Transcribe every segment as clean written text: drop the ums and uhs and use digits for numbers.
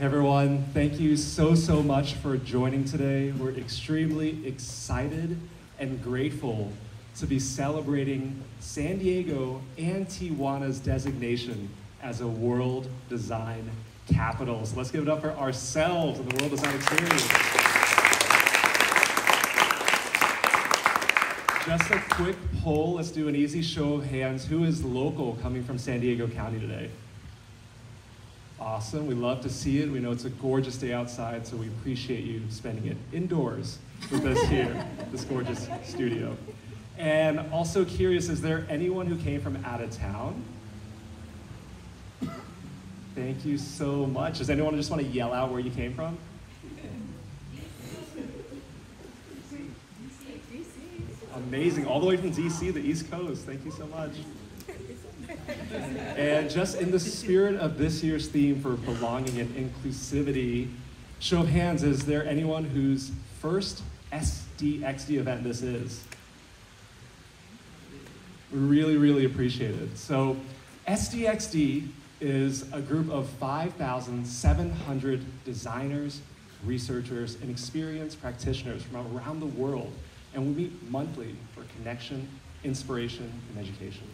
Hey everyone, thank you so much for joining today. We're extremely excited and grateful to be celebrating San Diego and Tijuana's designation as a World Design Capital. So let's give it up for ourselves and the World Design Experience. Just a quick poll, let's do an easy show of hands. Who is local coming from San Diego County today? Awesome, we love to see it. We know it's a gorgeous day outside, so we appreciate you spending it indoors with us here, this gorgeous studio. And also curious, is there anyone who came from out of town? Thank you so much. Does anyone just want to yell out where you came from? Amazing, all the way from DC, the East Coast. Thank you so much. And just in the spirit of this year's theme for belonging and inclusivity, show of hands, is there anyone whose first SDXD event this is? We really appreciate it. So SDXD is a group of 5,700 designers, researchers, and experienced practitioners from around the world. And we meet monthly for connection, inspiration, and education.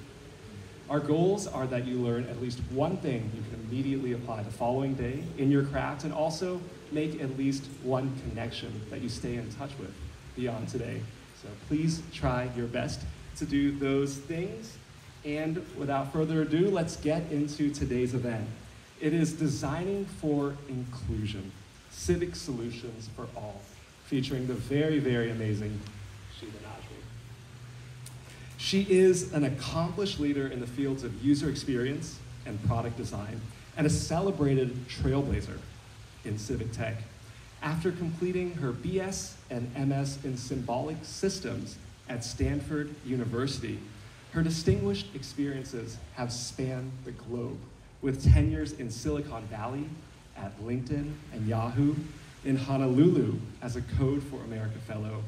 Our goals are that you learn at least one thing you can immediately apply the following day in your craft, and also make at least one connection that you stay in touch with beyond today. So please try your best to do those things. And without further ado, let's get into today's event. It is Designing for Inclusion, Civic Solutions for All, featuring the very amazing Sheba Najmi. She is an accomplished leader in the fields of user experience and product design, and a celebrated trailblazer in civic tech. After completing her BS and MS in symbolic systems at Stanford University, her distinguished experiences have spanned the globe, with tenures in Silicon Valley, at LinkedIn and Yahoo, in Honolulu as a Code for America Fellow,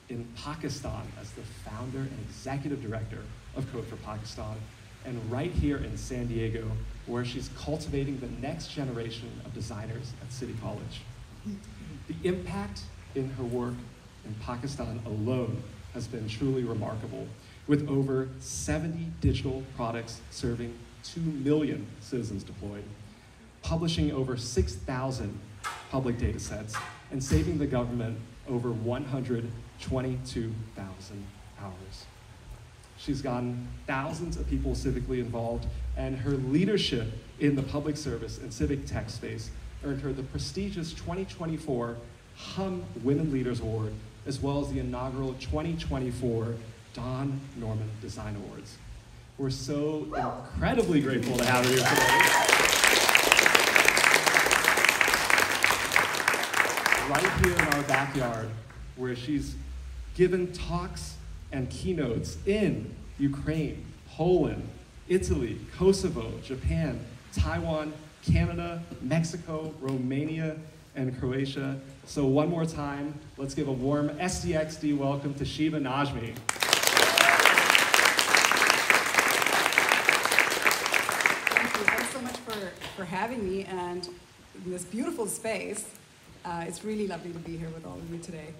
in Pakistan as the founder and executive director of Code for Pakistan, and right here in San Diego, where she's cultivating the next generation of designers at City College. The impact in her work in Pakistan alone has been truly remarkable, with over 70 digital products serving 2 million citizens deployed, publishing over 6,000 public data sets, and saving the government over 122,000 hours. She's gotten thousands of people civically involved, and her leadership in the public service and civic tech space earned her the prestigious 2024 Hum Women Leaders Award, as well as the inaugural 2024 Don Norman Design Awards. We're so incredibly grateful to have her here today. Right here in our backyard, where she's given talks and keynotes in Ukraine, Poland, Italy, Kosovo, Japan, Taiwan, Canada, Mexico, Romania, and Croatia. So one more time, let's give a warm SDXD welcome to Sheba Najmi. Thank you. Thanks so much for having me, and in this beautiful space. It's really lovely to be here with all of you today.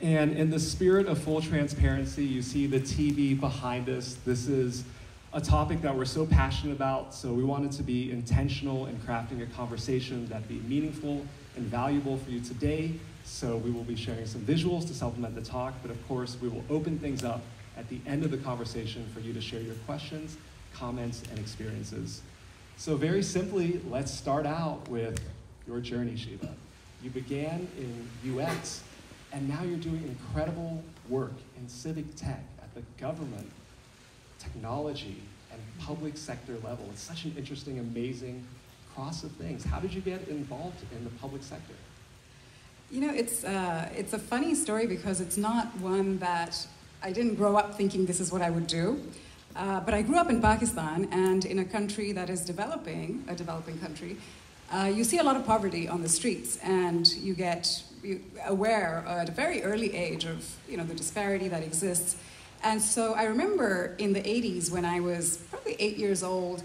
And in the spirit of full transparency, you see the TV behind us. This is a topic that we're so passionate about, so we wanted to be intentional in crafting a conversation that'd be meaningful and valuable for you today. So we will be sharing some visuals to supplement the talk, but of course we will open things up at the end of the conversation for you to share your questions, comments, and experiences. So very simply, let's start out with your journey, Sheba. You began in UX, and now you're doing incredible work in civic tech at the government, technology, and public sector level. It's such an interesting, amazing cross of things. How did you get involved in the public sector? You know, it's a funny story because it's not one that I didn't grow up thinking this is what I would do. But I grew up in Pakistan, and in a country that is developing, a developing country, you see a lot of poverty on the streets, and you get aware at a very early age of the disparity that exists. And so I remember in the 80s when I was probably 8 years old,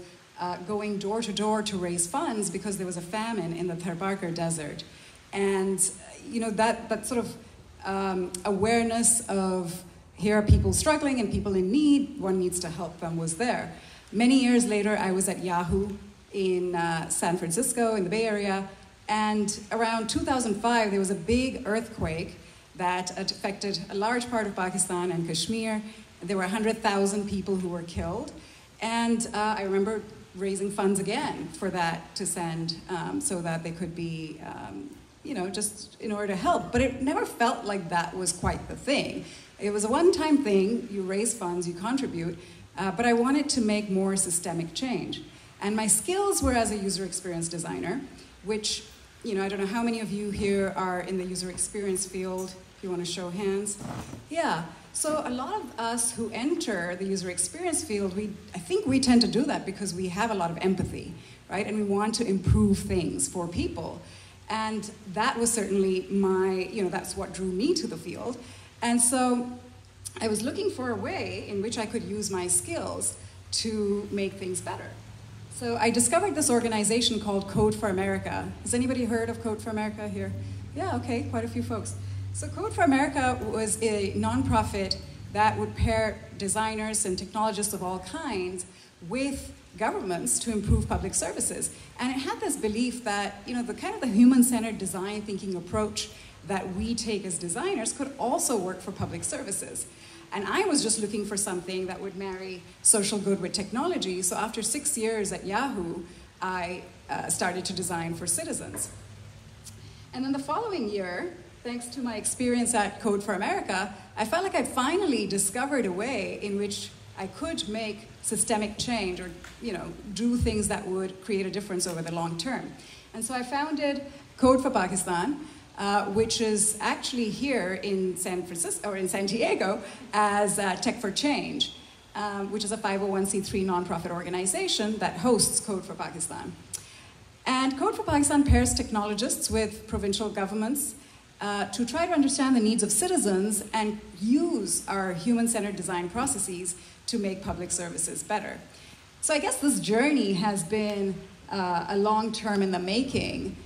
going door to door to raise funds because there was a famine in the Tharparkar Desert. And that sort of awareness of here are people struggling and people in need, one needs to help them, was there. Many years later, I was at Yahoo in San Francisco, in the Bay Area, and around 2005, there was a big earthquake that affected a large part of Pakistan and Kashmir. There were 100,000 people who were killed. And I remember raising funds again for that to send so that they could be, just in order to help. But it never felt like that was quite the thing. It was a one-time thing. You raise funds, you contribute. But I wanted to make more systemic change. And my skills were as a user experience designer, which, I don't know how many of you here are in the user experience field. If you want to show hands. Yeah. So a lot of us who enter the user experience field, I think we tend to do that because we have a lot of empathy, right? And we want to improve things for people. And that was certainly that's what drew me to the field. And so I was looking for a way in which I could use my skills to make things better. So I discovered this organization called Code for America. Has anybody heard of Code for America here? Yeah, okay, quite a few folks. So Code for America was a nonprofit that would pair designers and technologists of all kinds with governments to improve public services. And it had this belief that, the human-centered design thinking approach that we take as designers could also work for public services. And I was just looking for something that would marry social good with technology. So after 6 years at Yahoo, I started to design for citizens. And then the following year, thanks to my experience at Code for America, I felt like I finally discovered a way in which I could make systemic change or, do things that would create a difference over the long term. And so I founded Code for Pakistan, which is actually here in San Francisco or in San Diego as Tech for Change, which is a 501c3 nonprofit organization that hosts Code for Pakistan. And Code for Pakistan pairs technologists with provincial governments to try to understand the needs of citizens and use our human-centered design processes to make public services better. So I guess this journey has been a long term in the making.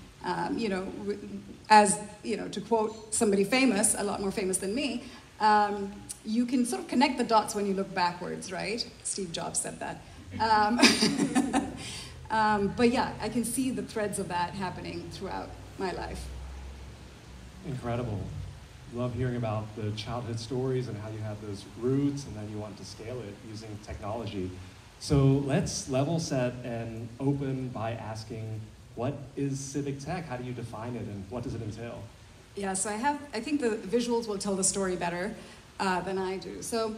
To quote somebody famous, a lot more famous than me, you can sort of connect the dots when you look backwards, right? Steve Jobs said that. But yeah, I can see the threads of that happening throughout my life. Incredible. Love hearing about the childhood stories and how you have those roots and then you want to scale it using technology. So let's level set and open by asking, what is civic tech? How do you define it and what does it entail? Yeah, so I think the visuals will tell the story better than I do. So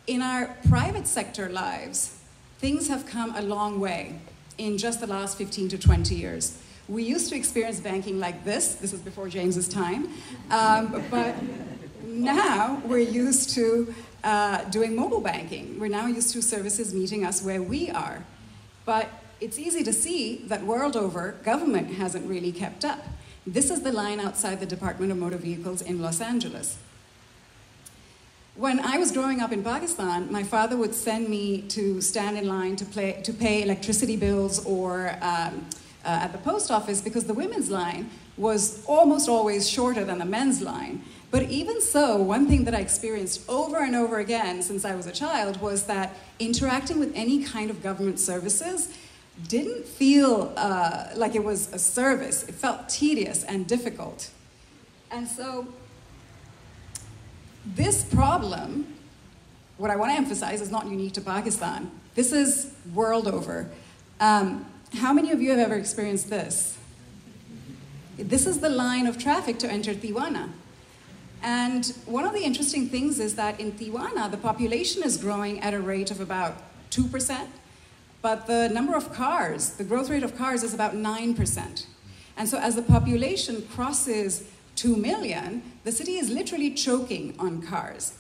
in our private sector lives, things have come a long way in just the last 15 to 20 years. We used to experience banking like this. This is before James's time. But now we're used to doing mobile banking. We're now used to services meeting us where we are. But it's easy to see that world over, government hasn't really kept up. This is the line outside the Department of Motor Vehicles in Los Angeles. When I was growing up in Pakistan, my father would send me to stand in line to pay electricity bills or at the post office because the women's line was almost always shorter than the men's line. But even so, one thing that I experienced over and over again since I was a child was that interacting with any kind of government services didn't feel like it was a service. It felt tedious and difficult. And so this problem, what I want to emphasize, is not unique to Pakistan. This is world over. How many of you have ever experienced this? This is the line of traffic to enter Tijuana. And one of the interesting things is that in Tijuana, the population is growing at a rate of about 2%, but the number of cars, the growth rate of cars is about 9%. And so as the population crosses 2 million, the city is literally choking on cars.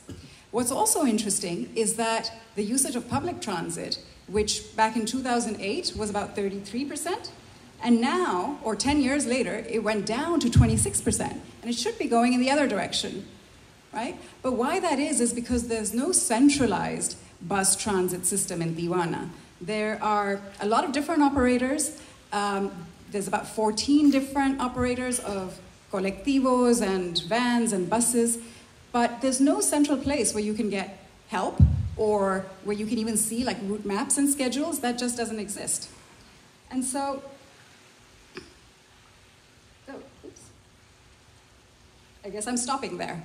What's also interesting is that the usage of public transit, which back in 2008 was about 33%, and now, or 10 years later, it went down to 26%. And it should be going in the other direction, right? But why that is because there's no centralized bus transit system in Tijuana. There are a lot of different operators. There's about 14 different operators of colectivos and vans and buses, but there's no central place where you can get help or where you can even see like route maps and schedules. That just doesn't exist. And so, oops. I guess I'm stopping there.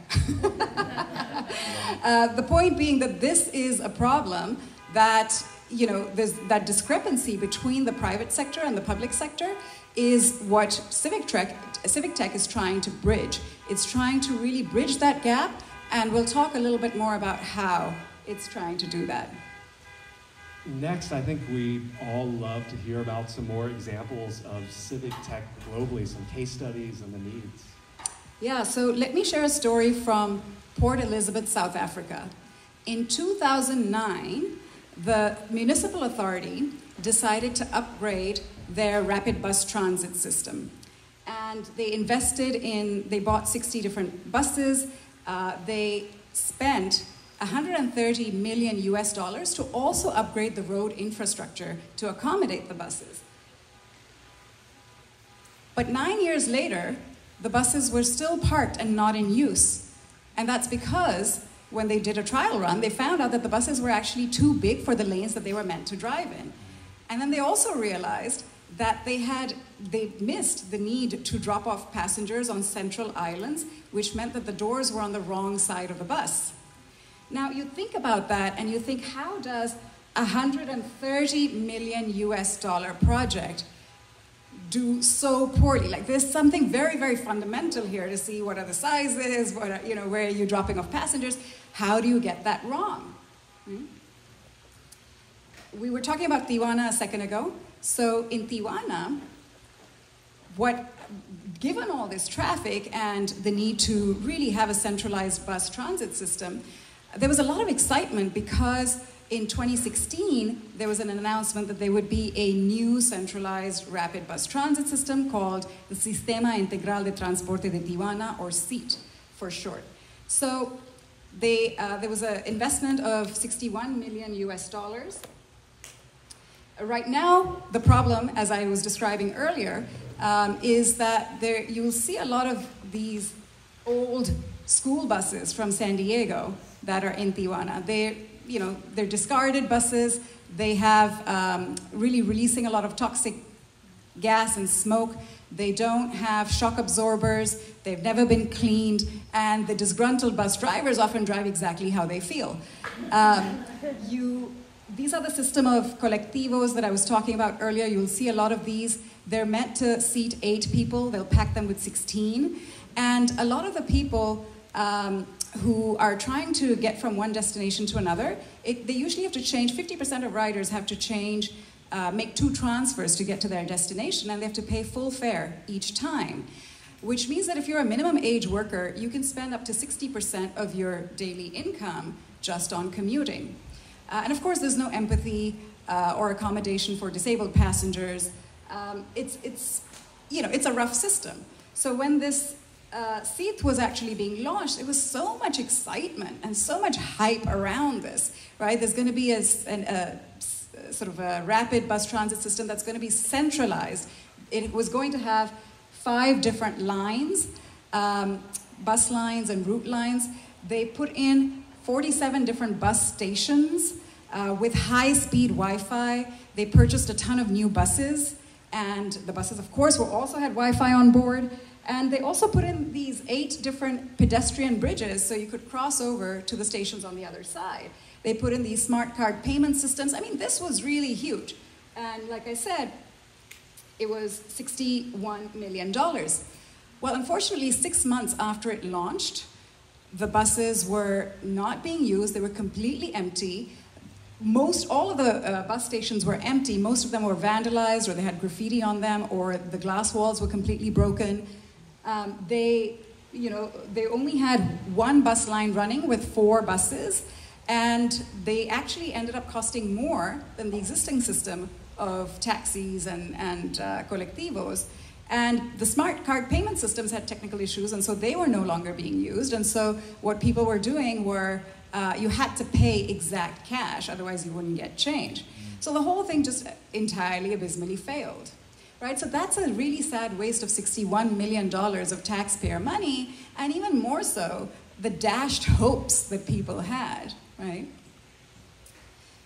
The point being that this is a problem that, you know, there's that discrepancy between the private sector and the public sector is what Civic Tech is trying to bridge. It's trying to really bridge that gap, and we'll talk a little bit more about how it's trying to do that. Next, I think we all love to hear about some more examples of Civic Tech globally, some case studies and the needs. Yeah, so let me share a story from Port Elizabeth, South Africa. In 2009, the municipal authority decided to upgrade their rapid bus transit system. And they bought 60 different buses. They spent $130 million to also upgrade the road infrastructure to accommodate the buses. But 9 years later, the buses were still parked and not in use. And that's because when they did a trial run, they found out that the buses were actually too big for the lanes that they were meant to drive in. And then they also realized that they missed the need to drop off passengers on central islands, which meant that the doors were on the wrong side of the bus. Now, you think about that and you think, how does a $130 million project do so poorly? Like, there's something very, very fundamental here to see what are the sizes, where are you dropping off passengers? How do you get that wrong? We were talking about Tijuana a second ago. So in Tijuana, given all this traffic and the need to really have a centralized bus transit system, there was a lot of excitement because in 2016, there was an announcement that there would be a new centralized rapid bus transit system called the Sistema Integral de Transporte de Tijuana, or SIT for short. So there was an investment of $61 million. Right now, the problem, as I was describing earlier, is that you'll see a lot of these old school buses from San Diego that are in Tijuana. They're discarded buses. They have really releasing a lot of toxic gas and smoke. They don't have shock absorbers. They've never been cleaned. And the disgruntled bus drivers often drive exactly how they feel. These are the system of colectivos that I was talking about earlier. You'll see a lot of these. They're meant to seat 8 people. They'll pack them with 16. And a lot of the people who are trying to get from one destination to another, they usually have to change. 50% of riders have to change, make 2 transfers to get to their destination, and they have to pay full fare each time. Which means that if you're a minimum age worker, you can spend up to 60% of your daily income just on commuting. And of course, there's no empathy or accommodation for disabled passengers. It's a rough system. So when this SIT was actually being launched, there was so much excitement and so much hype around this, right? There's going to be a sort of a rapid bus transit system that's going to be centralized. It was going to have 5 different lines, bus lines and route lines. They put in 47 different bus stations with high-speed Wi-Fi. They purchased a ton of new buses, and the buses, of course, also had Wi-Fi on board. And they also put in these 8 different pedestrian bridges so you could cross over to the stations on the other side. They put in these smart card payment systems. I mean, this was really huge. And like I said, it was $61 million. Well, unfortunately, 6 months after it launched, the buses were not being used. They were completely empty. All of the bus stations were empty. Most of them were vandalized, or they had graffiti on them, or the glass walls were completely broken. They only had 1 bus line running with 4 buses, and they actually ended up costing more than the existing system of taxis and colectivos. And the smart card payment systems had technical issues, and so they were no longer being used. And so what people were doing were you had to pay exact cash, otherwise you wouldn't get change. So the whole thing just entirely abysmally failed. Right? So that's a really sad waste of $61 million of taxpayer money, and even more so, the dashed hopes that people had, right?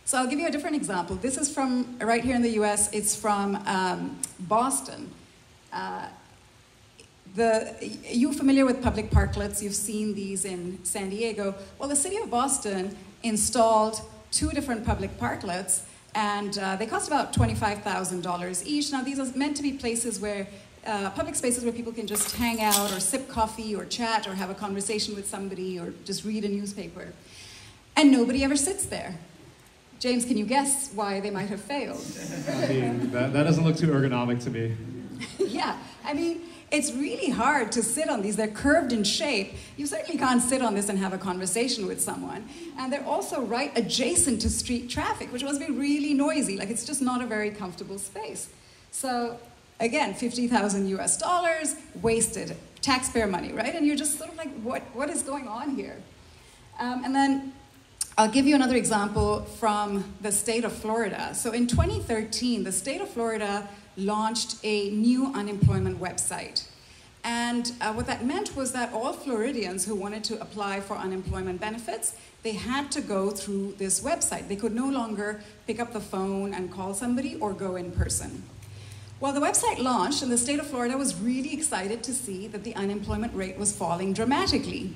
So I'll give you a different example. This is from right here in the US. It's from Boston. You familiar with public parklets? You've seen these in San Diego. Well, the city of Boston installed 2 different public parklets, and they cost about $25,000 each. Now, these are meant to be places where, public spaces where people can just hang out or sip coffee or chat or have a conversation with somebody or just read a newspaper. And nobody ever sits there. James, can you guess why they might have failed? I mean, that doesn't look too ergonomic to me. Yeah, I mean, it's really hard to sit on these. They're curved in shape. You certainly can't sit on this and have a conversation with someone. And they're also right adjacent to street traffic, which must be really noisy. Like, it's just not a very comfortable space. So, again, $50,000 US, wasted taxpayer money, right? And you're just sort of like, what is going on here? And then I'll give you another example from the state of Florida. So in 2013, the state of Florida launched a new unemployment website. And what that meant was that all Floridians who wanted to apply for unemployment benefits, they had to go through this website. They could no longer pick up the phone and call somebody or go in person. Well, the website launched, and the state of Florida was really excited to see that the unemployment rate was falling dramatically.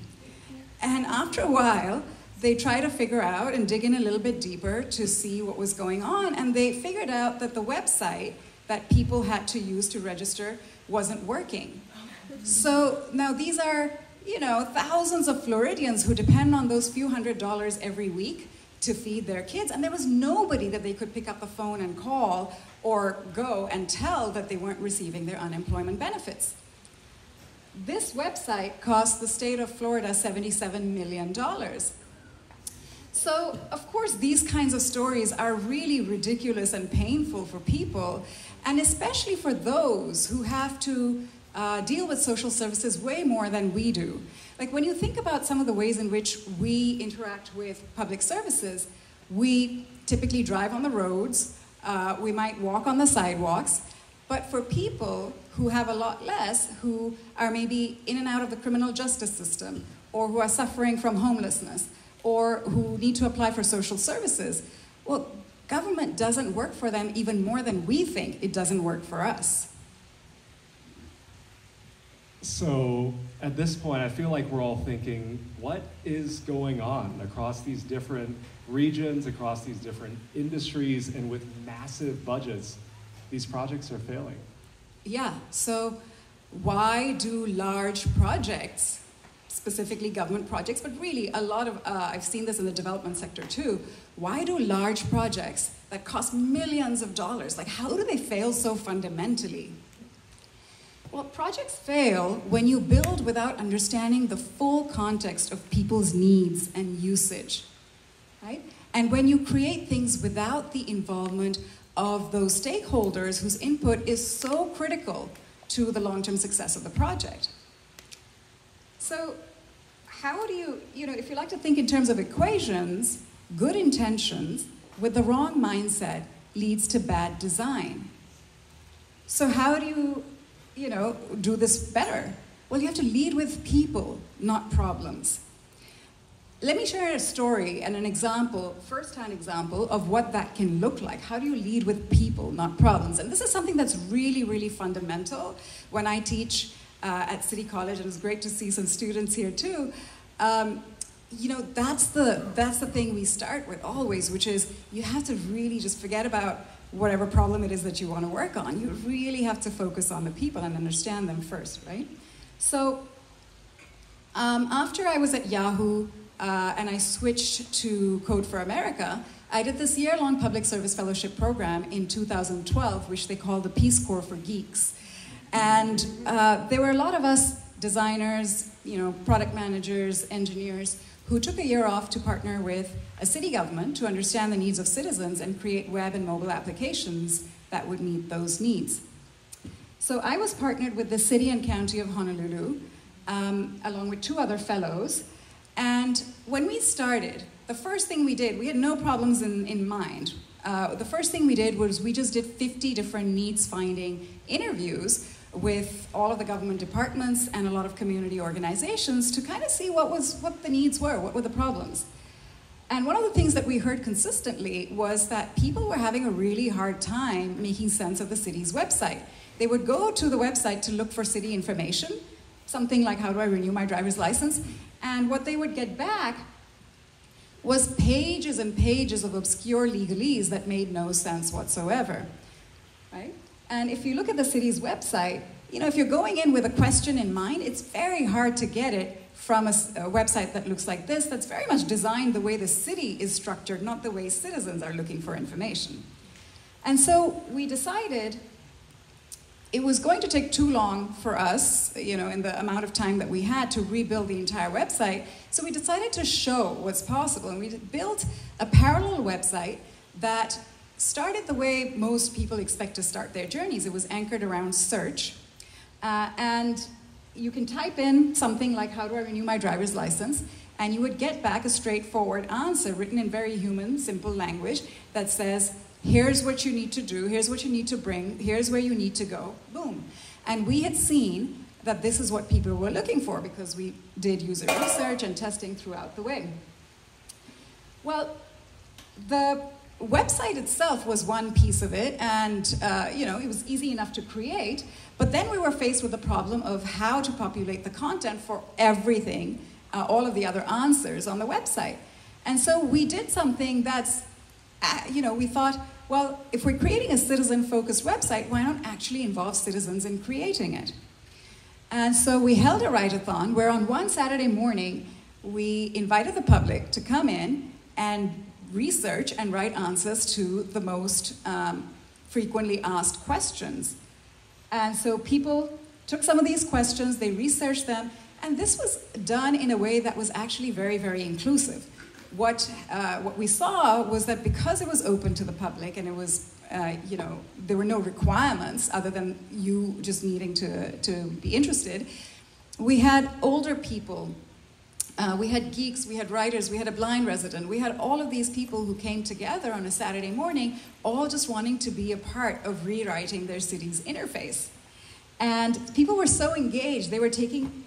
And after a while, they tried to figure out and dig in a little bit deeper to see what was going on, and they figured out that the website that people had to use to register wasn't working. So now these are, thousands of Floridians who depend on those few $100s every week to feed their kids, and there was nobody that they could pick up the phone and call or go and tell that they weren't receiving their unemployment benefits. This website cost the state of Florida $77 million. So, of course, these kinds of stories are really ridiculous and painful for people, and especially for those who have to deal with social services way more than we do. Like, when you think about some of the ways in which we interact with public services, we typically drive on the roads, we might walk on the sidewalks, but for people who have a lot less, who are maybe in and out of the criminal justice system, or who are suffering from homelessness, or who need to apply for social services, well, government doesn't work for them even more than we think it doesn't work for us. So at this point, I feel like we're all thinking, what is going on across these different regions, across these different industries, and with massive budgets, these projects are failing? Yeah, so why do large projects, specifically government projects, but really a lot of, I've seen this in the development sector too, why do large projects that cost millions of dollars, like how do they fail so fundamentally? Well, projects fail when you build without understanding the full context of people's needs and usage, right? And when you create things without the involvement of those stakeholders whose input is so critical to the long-term success of the project. So how do you, if you like to think in terms of equations, good intentions with the wrong mindset leads to bad design. So how do you, do this better? Well, you have to lead with people, not problems. Let me share a story and an example, first-hand example of what that can look like. How do you lead with people, not problems? And this is something that's really, really fundamental when I teach at City College, and it's great to see some students here too. That's the thing we start with always, which is you have to really just forget about whatever problem it is that you want to work on. You really have to focus on the people and understand them first, right? So after I was at Yahoo and I switched to Code for America, I did this year-long public service fellowship program in 2012, which they called the Peace Corps for Geeks. And there were a lot of us designers, product managers, engineers, who took a year off to partner with a city government to understand the needs of citizens and create web and mobile applications that would meet those needs. So I was partnered with the city and county of Honolulu, along with 2 other fellows, And when we started, the first thing we did, we had no problems in mind. The first thing we did was we just did 50 different needs-finding interviews with all of the government departments and a lot of community organizations to kind of see what the needs were, what were the problems. And one of the things that we heard consistently was that people were having a really hard time making sense of the city's website. They would go to the website to look for city information, something like, how do I renew my driver's license? And what they would get back was pages and pages of obscure legalese that made no sense whatsoever, right? And if you look at the city's website, you know, if you're going in with a question in mind, it's very hard to get it from a website that looks like this, that's very much designed the way the city is structured, not the way citizens are looking for information. And so we decided it was going to take too long for us, you know, in the amount of time that we had to rebuild the entire website. So we decided to show what's possible. And we built a parallel website that started the way most people expect to start their journeys. It was anchored around search. And you can type in something like, how do I renew my driver's license? And you would get back a straightforward answer written in very human, simple language that says, here's what you need to do, here's what you need to bring, here's where you need to go, boom. And we had seen that this is what people were looking for because we did user research and testing throughout the way. Well, the website itself was one piece of it, and you know, it was easy enough to create, but then we were faced with the problem of how to populate the content for everything, all of the other answers on the website. And so we did something that's, you know, we thought, well, if we're creating a citizen-focused website, why not actually involve citizens in creating it? And so we held a write-a-thon where on one Saturday morning, we invited the public to come in and research and write answers to the most frequently asked questions. And so people took some of these questions, they researched them, and this was done in a way that was actually very, very inclusive. What we saw was that because it was open to the public and it was, you know, there were no requirements other than you just needing to be interested, we had older people, we had geeks, we had writers, we had a blind resident, we had all of these people who came together on a Saturday morning, all just wanting to be a part of rewriting their city's interface. And people were so engaged, they were taking,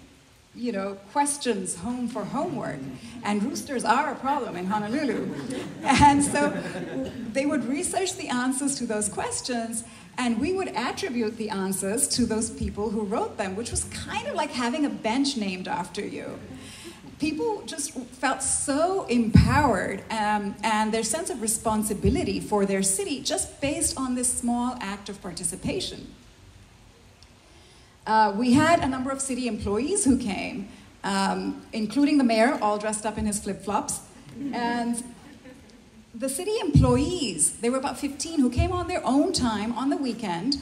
you know, questions home for homework. And roosters are a problem in Honolulu. And so they would research the answers to those questions, and we would attribute the answers to those people who wrote them, which was kind of like having a bench named after you. People just felt so empowered and their sense of responsibility for their city just based on this small act of participation. We had a number of city employees who came, including the mayor, all dressed up in his flip-flops. And the city employees, there were about 15 who came on their own time on the weekend,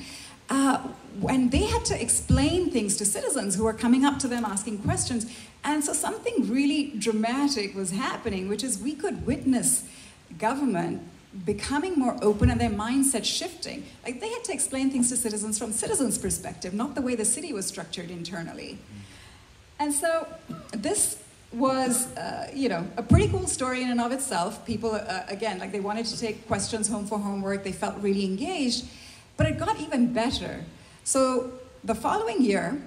when they had to explain things to citizens who were coming up to them asking questions. And so something really dramatic was happening, which is we could witness government becoming more open and their mindset shifting. Like they had to explain things to citizens from citizens' perspective, not the way the city was structured internally. And so this was, you know, a pretty cool story in and of itself. People, again, like they wanted to take questions home for homework. They felt really engaged, but it got even better. So the following year,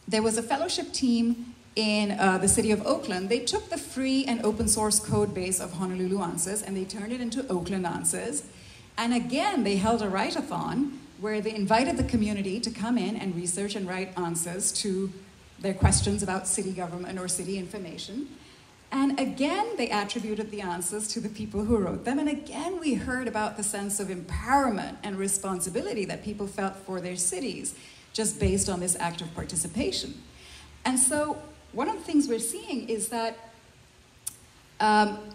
there was a fellowship team in the city of Oakland. They took the free and open source code base of Honolulu Answers and they turned it into Oakland Answers. And again, they held a write-a-thon where they invited the community to come in and research and write answers to their questions about city government or city information. And again, they attributed the answers to the people who wrote them. And again, we heard about the sense of empowerment and responsibility that people felt for their cities, just based on this act of participation. And so one of the things we're seeing is that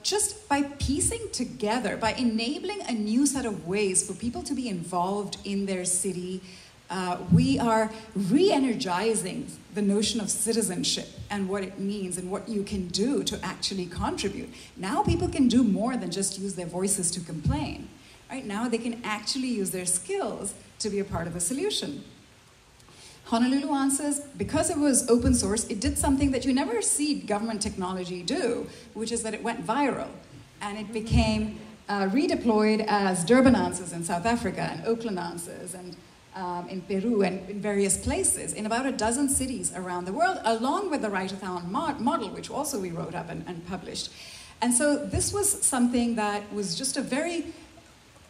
just by piecing together, by enabling a new set of ways for people to be involved in their city, we are re-energizing the notion of citizenship and what it means and what you can do to actually contribute. Now people can do more than just use their voices to complain. Right now they can actually use their skills to be a part of the solution. Honolulu Answers, because it was open source, it did something that you never see government technology do, which is that it went viral. And it became redeployed as Durban Answers in South Africa, and Oakland Answers, and in Peru, and in various places, in about a dozen cities around the world, along with the Write-a-thon model, which also we wrote up and published. And so this was something that was just a very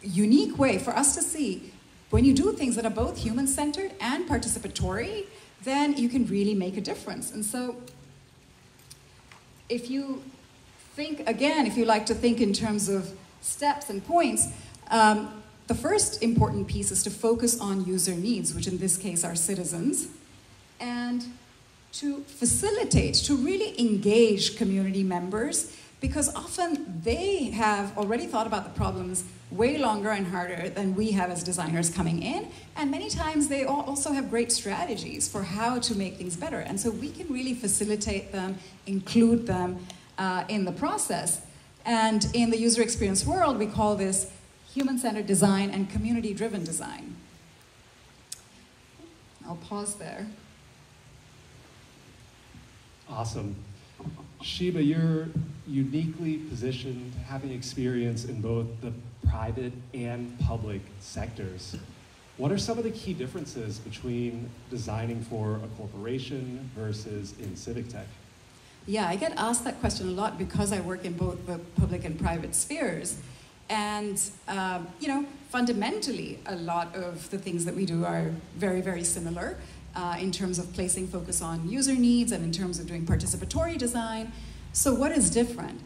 unique way for us to see when you do things that are both human-centered and participatory, then you can really make a difference. And so if you think, again, if you like to think in terms of steps and points, the first important piece is to focus on user needs, which in this case are citizens, and to facilitate, to really engage community members, because often they have already thought about the problems way longer and harder than we have as designers coming in, and many times they also have great strategies for how to make things better. And so we can really facilitate them, include them in the process. And in the user experience world, we call this human-centered design and community-driven design. I'll pause there. Awesome. Sheba, you're uniquely positioned, having experience in both the private and public sectors. What are some of the key differences between designing for a corporation versus in civic tech? Yeah, I get asked that question a lot because I work in both the public and private spheres. And, you know, fundamentally, a lot of the things that we do are very, very similar in terms of placing focus on user needs and in terms of doing participatory design. So what is different?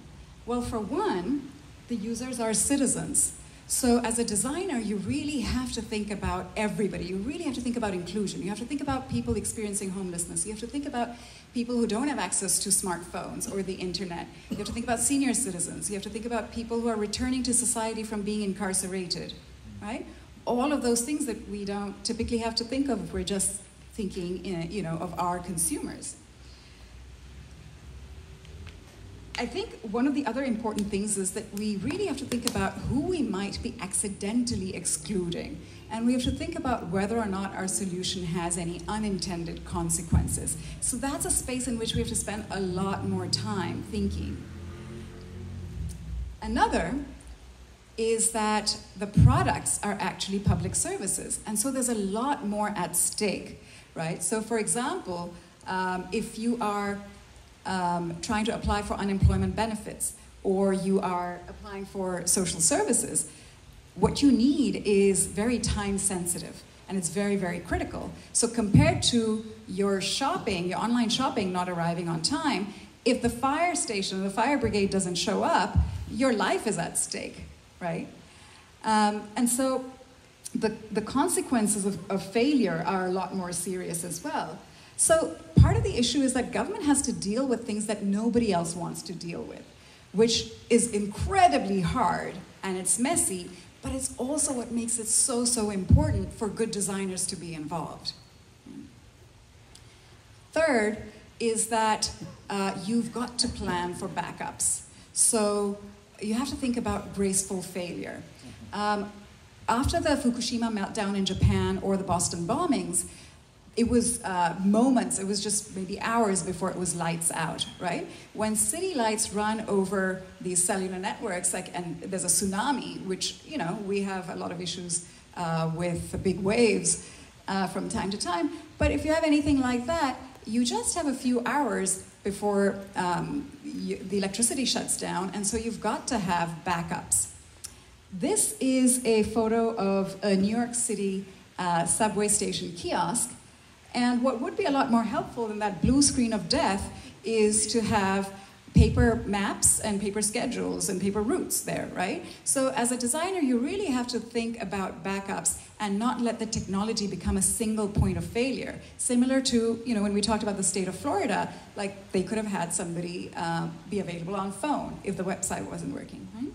Well, for one, the users are citizens. So as a designer, you really have to think about everybody. You really have to think about inclusion. You have to think about people experiencing homelessness. You have to think about people who don't have access to smartphones or the internet. You have to think about senior citizens. You have to think about people who are returning to society from being incarcerated, right? All of those things that we don't typically have to think of if we're just thinking, you know, of our consumers. I think one of the other important things is that we really have to think about who we might be accidentally excluding. And we have to think about whether or not our solution has any unintended consequences. So that's a space in which we have to spend a lot more time thinking. Another is that the products are actually public services. And so there's a lot more at stake, right? So for example, if you are trying to apply for unemployment benefits, or you are applying for social services, what you need is very time sensitive, and it's very, very critical. So compared to your shopping, your online shopping not arriving on time, if the fire station, the fire brigade doesn't show up, your life is at stake, right? And so the consequences of failure are a lot more serious as well. So part of the issue is that government has to deal with things that nobody else wants to deal with, which is incredibly hard, and it's messy, but it's also what makes it so, so important for good designers to be involved. Third is that you've got to plan for backups. So you have to think about graceful failure. After the Fukushima meltdown in Japan or the Boston bombings, it was moments, it was just maybe hours before it was lights out, right? When city lights run over these cellular networks, and there's a tsunami, which, you know, we have a lot of issues with the big waves from time to time. But if you have anything like that, you just have a few hours before the electricity shuts down, and so you've got to have backups. This is a photo of a New York City subway station kiosk. And what would be a lot more helpful than that blue screen of death is to have paper maps and paper schedules and paper routes there, right? So as a designer, you really have to think about backups and not let the technology become a single point of failure. Similar to, you know, when we talked about the state of Florida, like they could have had somebody be available on phone if the website wasn't working, right?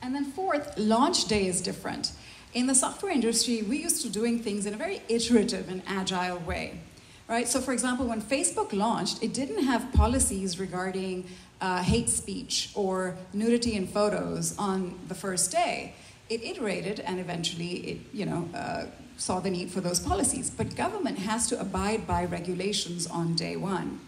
And then fourth, launch day is different. In the software industry, we used to doing things in a very iterative and agile way, right? So for example, when Facebook launched, it didn't have policies regarding hate speech or nudity in photos on the first day. It iterated and eventually it, saw the need for those policies. But government has to abide by regulations on day one.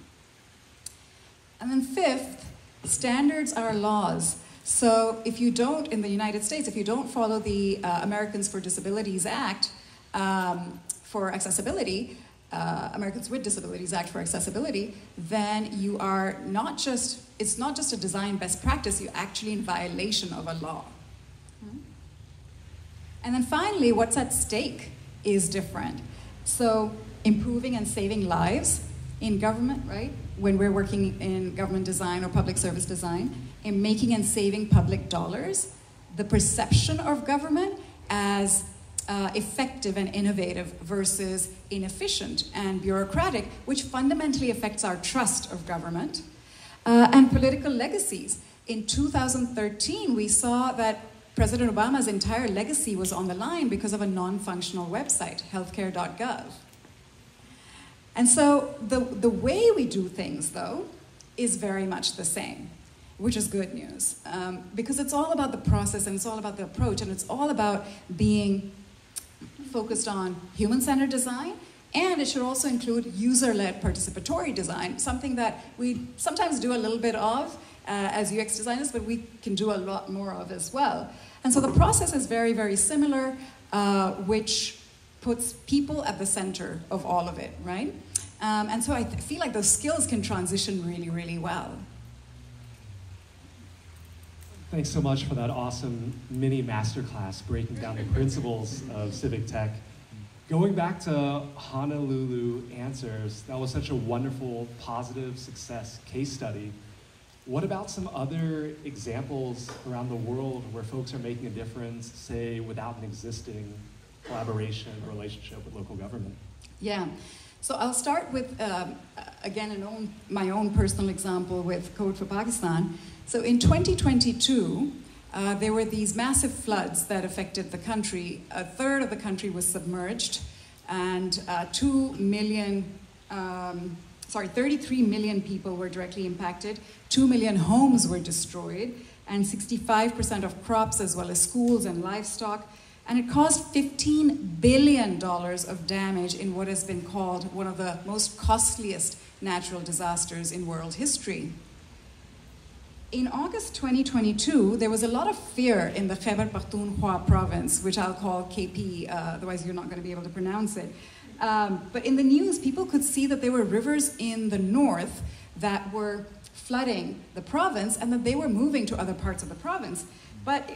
And then fifth, standards are laws. So if you don't, in the United States, if you don't follow the Americans for Disabilities Act for accessibility, Americans with Disabilities Act for accessibility, then you are not just, it's not just a design best practice, you're actually in violation of a law. And then finally, what's at stake is different. So improving and saving lives in government, right? When we're working in government design or public service design, in making and saving public dollars, the perception of government as effective and innovative versus inefficient and bureaucratic, which fundamentally affects our trust of government, and political legacies. In 2013, we saw that President Obama's entire legacy was on the line because of a non-functional website, healthcare.gov. And so the way we do things, though, is very much the same, which is good news, because it's all about the process and it's all about the approach and it's all about being focused on human-centered design, and it should also include user-led participatory design, something that we sometimes do a little bit of as UX designers, but we can do a lot more of as well. And so the process is very, very similar, which puts people at the center of all of it, right? And so I feel like those skills can transition really, really well. Thanks so much for that awesome mini masterclass breaking down the principles of civic tech. Going back to Honolulu Answers, that was such a wonderful, positive success case study. What about some other examples around the world where folks are making a difference, say, without an existing collaboration or relationship with local government? Yeah. So I'll start with, again, my own personal example with Code for Pakistan. So in 2022, there were these massive floods that affected the country. A third of the country was submerged, and 33 million people were directly impacted. 2 million homes were destroyed, and 65% of crops as well as schools and livestock. And it caused $15 billion of damage in what has been called one of the most costliest natural disasters in world history. In August 2022, there was a lot of fear in the Khyber Pakhtunkhwa province, which I'll call KP, otherwise you're not going to be able to pronounce it. But in the news, people could see that there were rivers in the north that were flooding the province and that they were moving to other parts of the province. But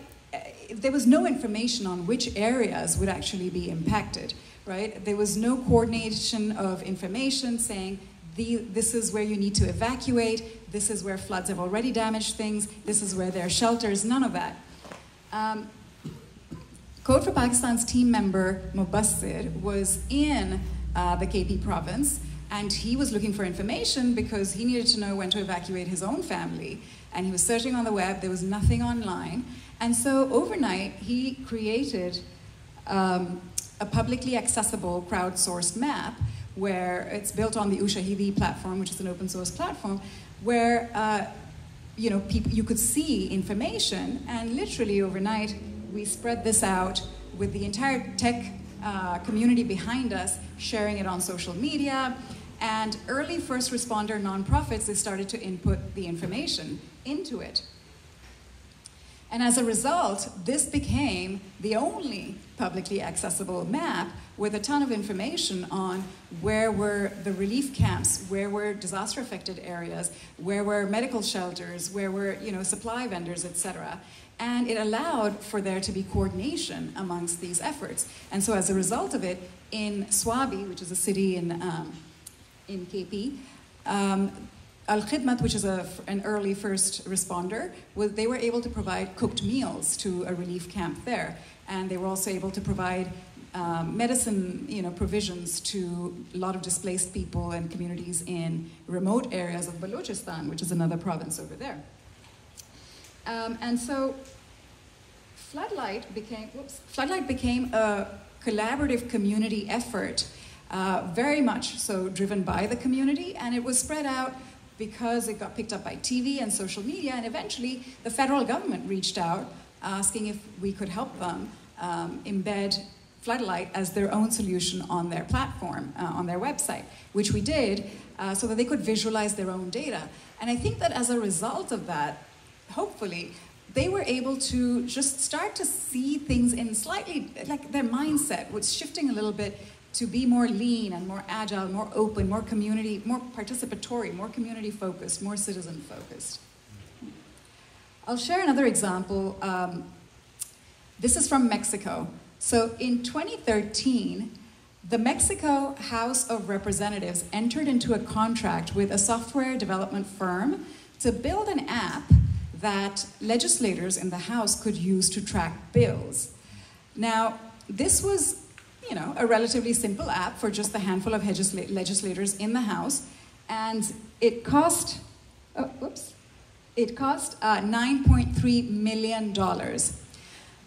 there was no information on which areas would actually be impacted, right? There was no coordination of information saying, this is where you need to evacuate, this is where floods have already damaged things, this is where there are shelters, none of that. Code for Pakistan's team member, Mubassir, was in the KP province, and he was looking for information because he needed to know when to evacuate his own family. And he was searching on the web, there was nothing online. And so overnight, he created a publicly accessible crowdsourced map where it's built on the Ushahidi platform, which is an open source platform, where you could see information, and literally overnight, we spread this out with the entire tech community behind us, sharing it on social media, and early first responder nonprofits, they started to input the information into it. And as a result, this became the only publicly accessible map with a ton of information on where were the relief camps, where were disaster-affected areas, where were medical shelters, where were supply vendors, etc. And it allowed for there to be coordination amongst these efforts. And so as a result of it, in Swabi, which is a city in KP, Al-Khidmat, which is an early first responder, they were able to provide cooked meals to a relief camp there. And they were also able to provide medicine provisions to a lot of displaced people and communities in remote areas of Balochistan, which is another province over there. And so Floodlight became a collaborative community effort, very much so driven by the community, and it was spread out because it got picked up by TV and social media, and eventually the federal government reached out asking if we could help them embed Floodlight as their own solution on their platform, on their website, which we did so that they could visualize their own data. And I think that as a result of that, hopefully, they were able to just start to see things in slightly, like their mindset was shifting a little bit to be more lean and more agile, more open, more community, more participatory, more community focused, more citizen focused. I'll share another example. This is from Mexico. So in 2013, the Mexico House of Representatives entered into a contract with a software development firm to build an app that legislators in the House could use to track bills. Now, this was, a relatively simple app for just a handful of legislators in the House, and it cost, $9.3 million.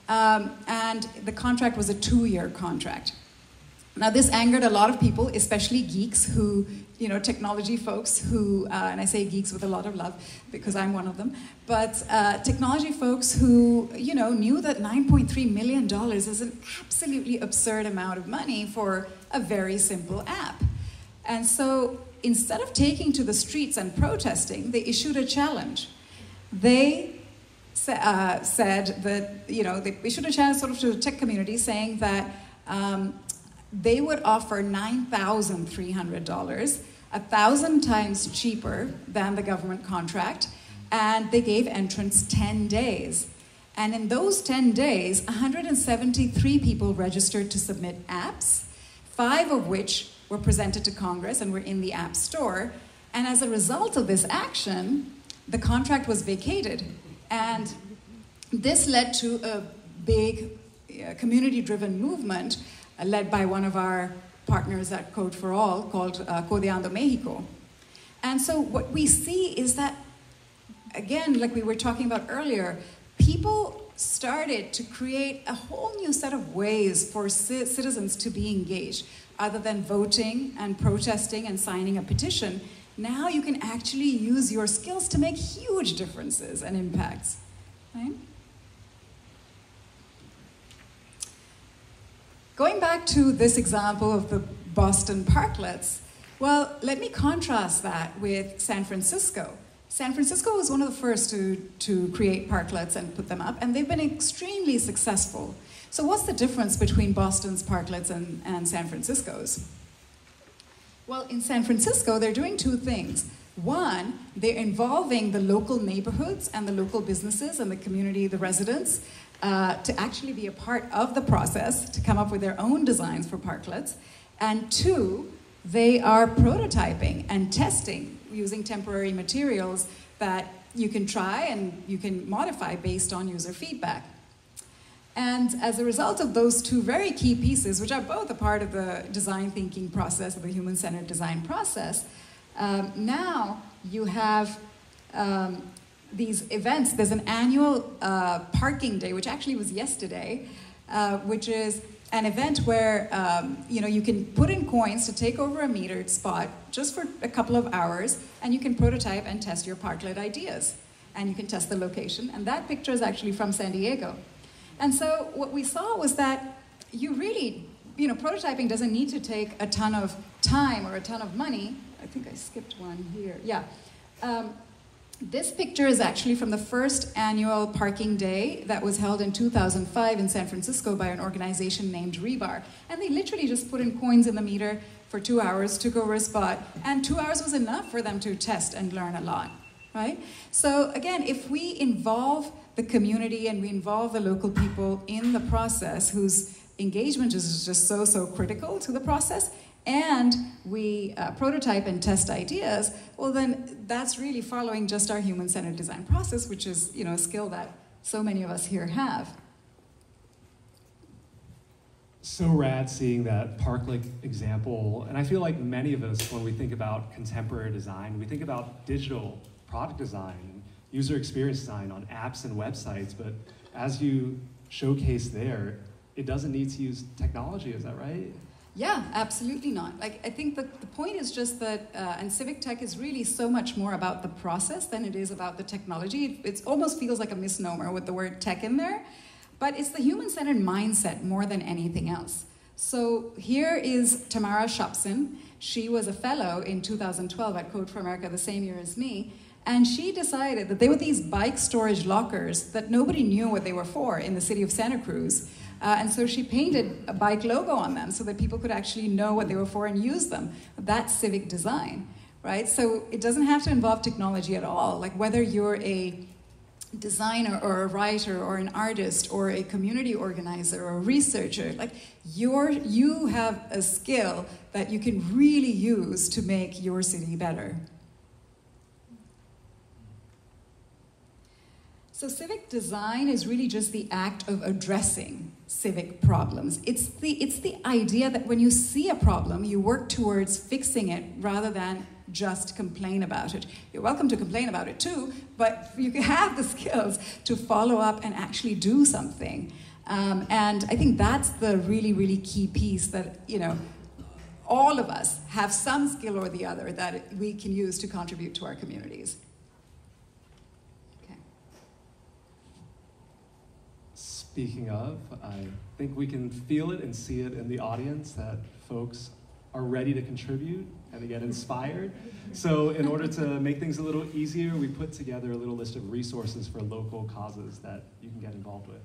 And the contract was a 2-year contract. Now, this angered a lot of people, especially geeks who, technology folks who, and I say geeks with a lot of love because I'm one of them, but technology folks who, knew that $9.3 million is an absolutely absurd amount of money for a very simple app. And so instead of taking to the streets and protesting, they issued a challenge. They said that, they issued a challenge sort of to the tech community saying that they would offer $9,300, 1,000 times cheaper than the government contract, and they gave entrants 10 days. And in those 10 days, 173 people registered to submit apps, 5 of which were presented to Congress and were in the App Store. And as a result of this action, the contract was vacated. And this led to a big community-driven movement led by one of our partners at Code for All called Codeando Mexico. And so what we see is that, again, like we were talking about earlier, people started to create a whole new set of ways for citizens to be engaged. Other than voting and protesting and signing a petition, now you can actually use your skills to make huge differences and impacts. Right? Going back to this example of the Boston parklets, well, let me contrast that with San Francisco. San Francisco was one of the first to create parklets and put them up, and they've been extremely successful. So what's the difference between Boston's parklets and San Francisco's? Well, in San Francisco, they're doing 2 things. One, they're involving the local neighborhoods and the local businesses and the community, the residents, to actually be a part of the process, to come up with their own designs for parklets. And 2, they are prototyping and testing using temporary materials that you can try and you can modify based on user feedback. And as a result of those 2 very key pieces, which are both a part of the design thinking process, of the human-centered design process, now you have these events. There's an annual parking day, which actually was yesterday, which is an event where you can put in coins to take over a metered spot just for a couple of hours, and you can prototype and test your parklet ideas. And you can test the location. And that picture is actually from San Diego. And so what we saw was that you really, prototyping doesn't need to take a ton of time or a ton of money. I think I skipped one here. Yeah. This picture is actually from the first annual parking day that was held in 2005 in San Francisco by an organization named Rebar. And they literally just put in coins in the meter for 2 hours, took over a spot, and 2 hours was enough for them to test and learn a lot, right? So again, if we involve the community and we involve the local people in the process whose engagement is just so critical to the process, and we prototype and test ideas, well then that's really following just our human-centered design process, which is a skill that so many of us here have. So rad seeing that parklet example, and I feel like many of us, when we think about contemporary design, we think about digital product design, user experience design on apps and websites, but as you showcase there, it doesn't need to use technology, is that right? Yeah, absolutely not. Like, I think that the point is just that, and civic tech is really so much more about the process than it is about the technology. It almost feels like a misnomer with the word tech in there. But it's the human-centered mindset more than anything else. So here is Tamara Shopson. She was a fellow in 2012 at Code for America, the same year as me, and she decided that there were these bike storage lockers that nobody knew what they were for in the city of Santa Cruz. And so she painted a bike logo on them so that people could actually know what they were for and use them. That's civic design, right? So it doesn't have to involve technology at all. Like whether you're a designer or a writer or an artist or a community organizer or a researcher, like you have a skill that you can really use to make your city better. So civic design is really just the act of addressing civic problems. It's the idea that when you see a problem, you work towards fixing it rather than just complain about it. You're welcome to complain about it too, but you can have the skills to follow up and actually do something. And I think that's the really, really key piece that, all of us have some skill or the other that we can use to contribute to our communities. Speaking of, I think we can feel it and see it in the audience that folks are ready to contribute and to get inspired. So in order to make things a little easier, we put together a little list of resources for local causes that you can get involved with.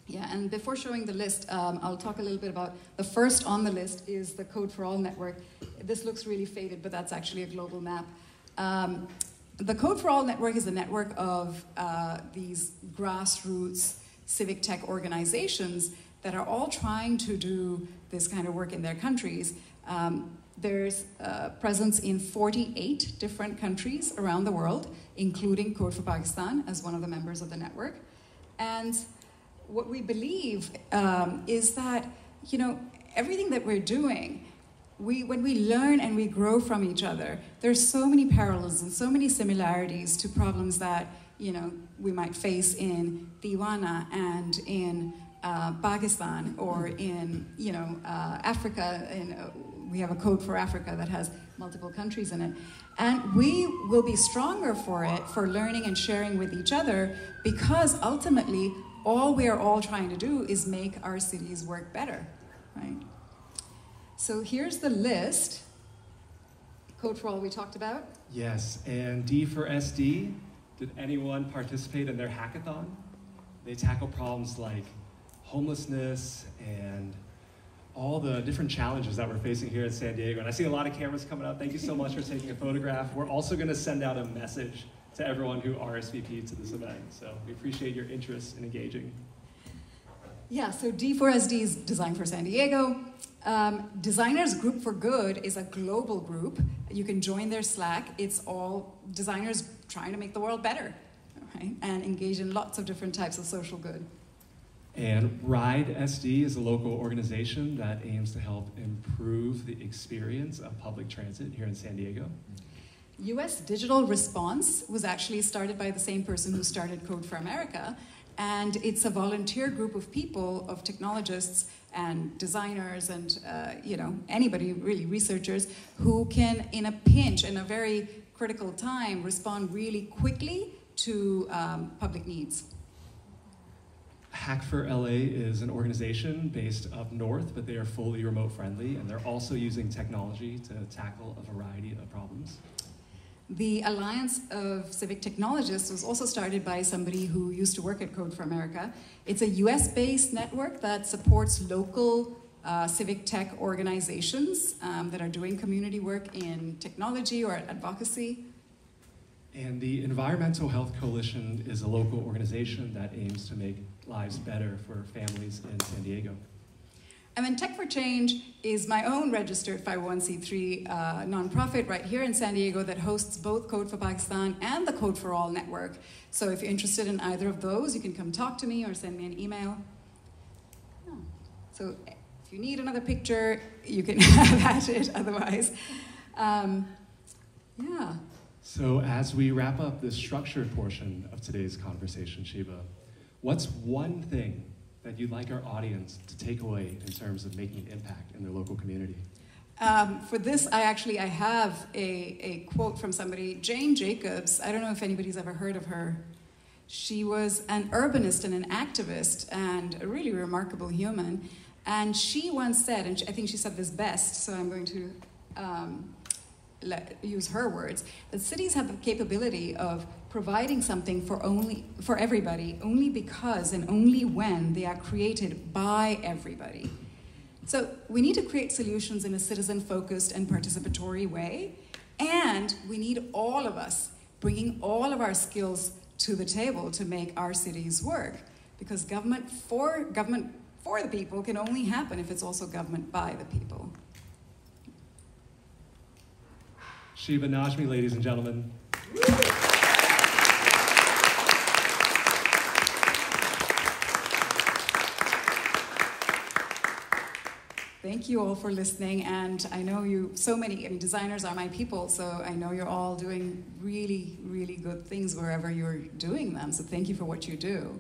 Yeah, and before showing the list, I'll talk a little bit about the first on the list is the Code for All network. This looks really faded, but that's actually a global map. The Code for All network is a network of these grassroots civic tech organizations that are all trying to do this kind of work in their countries. There's presence in 48 different countries around the world, including Code for Pakistan as one of the members of the network. And what we believe is that, everything that we're doing, when we learn and we grow from each other, there's so many parallels and so many similarities to problems that we might face in Tijuana and in Pakistan or in, Africa. We have a Code for Africa that has multiple countries in it. And we will be stronger for it, for learning and sharing with each other, because ultimately, all we are all trying to do is make our cities work better, right? So here's the list. Code for All we talked about. Yes, and D for SD. Did anyone participate in their hackathon? They tackle problems like homelessness and all the different challenges that we're facing here in San Diego. And I see a lot of cameras coming up. Thank you so much for taking a photograph. We're also going to send out a message to everyone who RSVP'd to this event. So we appreciate your interest in engaging. Yeah, so D4SD is Design for San Diego. Designers Group for Good is a global group. You can join their Slack. It's all designers trying to make the world better, right? And engage in lots of different types of social good. And Ride SD is a local organization that aims to help improve the experience of public transit here in San Diego. US Digital Response was actually started by the same person who started Code for America, and it's a volunteer group of people, of technologists and designers and anybody, really, researchers, who can, in a pinch, in a very critical time, respond really quickly to public needs. Hack for LA is an organization based up north, but they are fully remote friendly, and they're also using technology to tackle a variety of problems. The Alliance of Civic Technologists was also started by somebody who used to work at Code for America. It's a US-based network that supports local civic tech organizations that are doing community work in technology or advocacy. And the Environmental Health Coalition is a local organization that aims to make lives better for families in San Diego. And then Tech for Change is my own registered 501c3 nonprofit right here in San Diego that hosts both Code for Pakistan and the Code for All network. So if you're interested in either of those, you can come talk to me or send me an email. Oh. So if you need another picture, you can have at it otherwise. Yeah. So as we wrap up this structured portion of today's conversation, Sheba, what's one thing that you'd like our audience to take away in terms of making an impact in their local community? For this, I have a quote from somebody, Jane Jacobs. I don't know if anybody's ever heard of her. She was an urbanist and an activist and a really remarkable human. And she once said, and I think she said this best, so I'm going to use her words, that cities have the capability of providing something for everybody only because and only when they are created by everybody. So we need to create solutions in a citizen-focused and participatory way, and we need all of us bringing all of our skills to the table to make our cities work, because government for the people can only happen if it's also government by the people. Sheba Najmi, ladies and gentlemen. Thank you all for listening, and I know designers are my people, so I know you're all doing really, really good things wherever you're doing them, so thank you for what you do.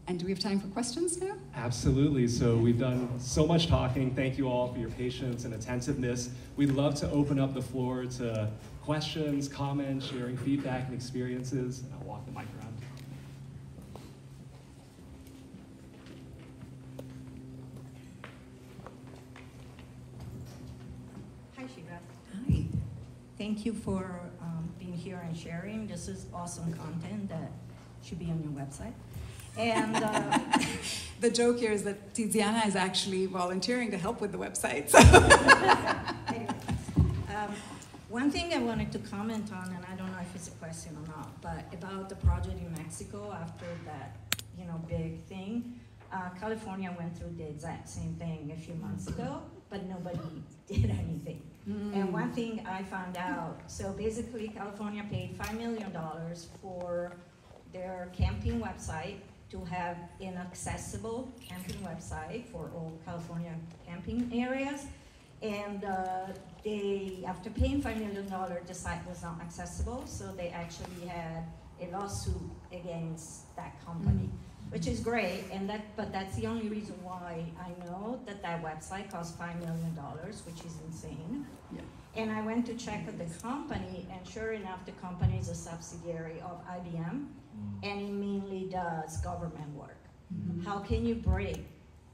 And do we have time for questions now? Absolutely. So we've done so much talking. Thank you all for your patience and attentiveness. We'd love to open up the floor to questions, comments, sharing feedback and experiences. And I'll walk the mic around. Hi, Sheba. Hi. Thank you for being here and sharing. This is awesome content that should be on your website. And the joke here is that Tiziana is actually volunteering to help with the website. So. Anyway, one thing I wanted to comment on, and I don't know if it's a question or not, but about the project in Mexico after that, big thing. California went through the exact same thing a few months ago, but nobody did anything. And one thing I found out, so basically California paid $5 million for their camping website to have an accessible camping website for all California camping areas. And they, after paying $5 million, the site was not accessible, so they actually had a lawsuit against that company, which is great, but that's the only reason why I know that website cost $5 million, which is insane. Yeah. And I went to check with the company, and sure enough, the company is a subsidiary of IBM, and it mainly does government work. How can you break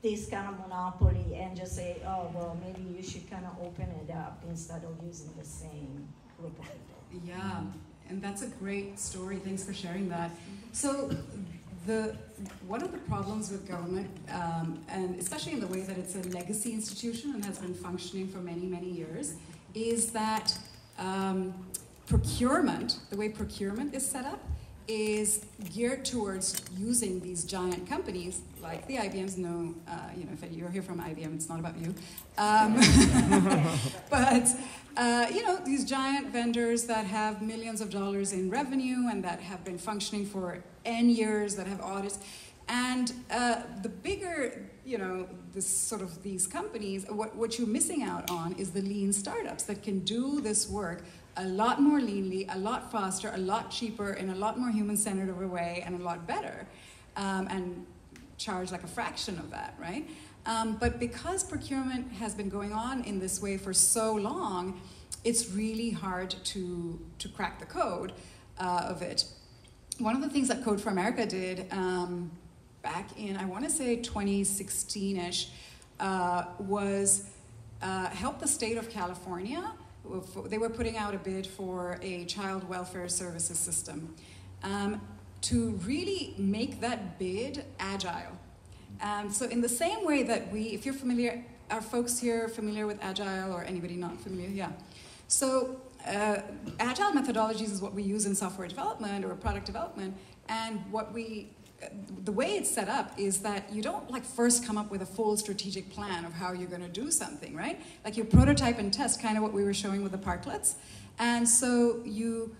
this kind of monopoly and just say, oh, well, maybe you should kind of open it up instead of using the same group of people? Yeah, and that's a great story. Thanks for sharing that. So one of the problems with government, and especially in the way that it's a legacy institution and has been functioning for many, many years, is that procurement, the way procurement is set up, is geared towards using these giant companies like the IBMs. No, if you're here from IBM, it's not about you. But these giant vendors that have millions of dollars in revenue and that have been functioning for N years, that have audits, and the bigger, these companies, what you're missing out on is the lean startups that can do this work a lot more leanly, a lot faster, a lot cheaper, in a lot more human-centered of a way, and a lot better, and charge like a fraction of that, right? But because procurement has been going on in this way for so long, it's really hard to crack the code of it. One of the things that Code for America did back in, I want to say 2016-ish, was help the state of California. They were putting out a bid for a child welfare services system to really make that bid agile. So in the same way that if you're familiar, are folks here familiar with agile, or anybody not familiar? Yeah. So agile methodologies is what we use in software development or product development, and the way it's set up is that you don't first come up with a full strategic plan of how you're going to do something, right? Like you prototype and test, kind of what we were showing with the parklets. And so you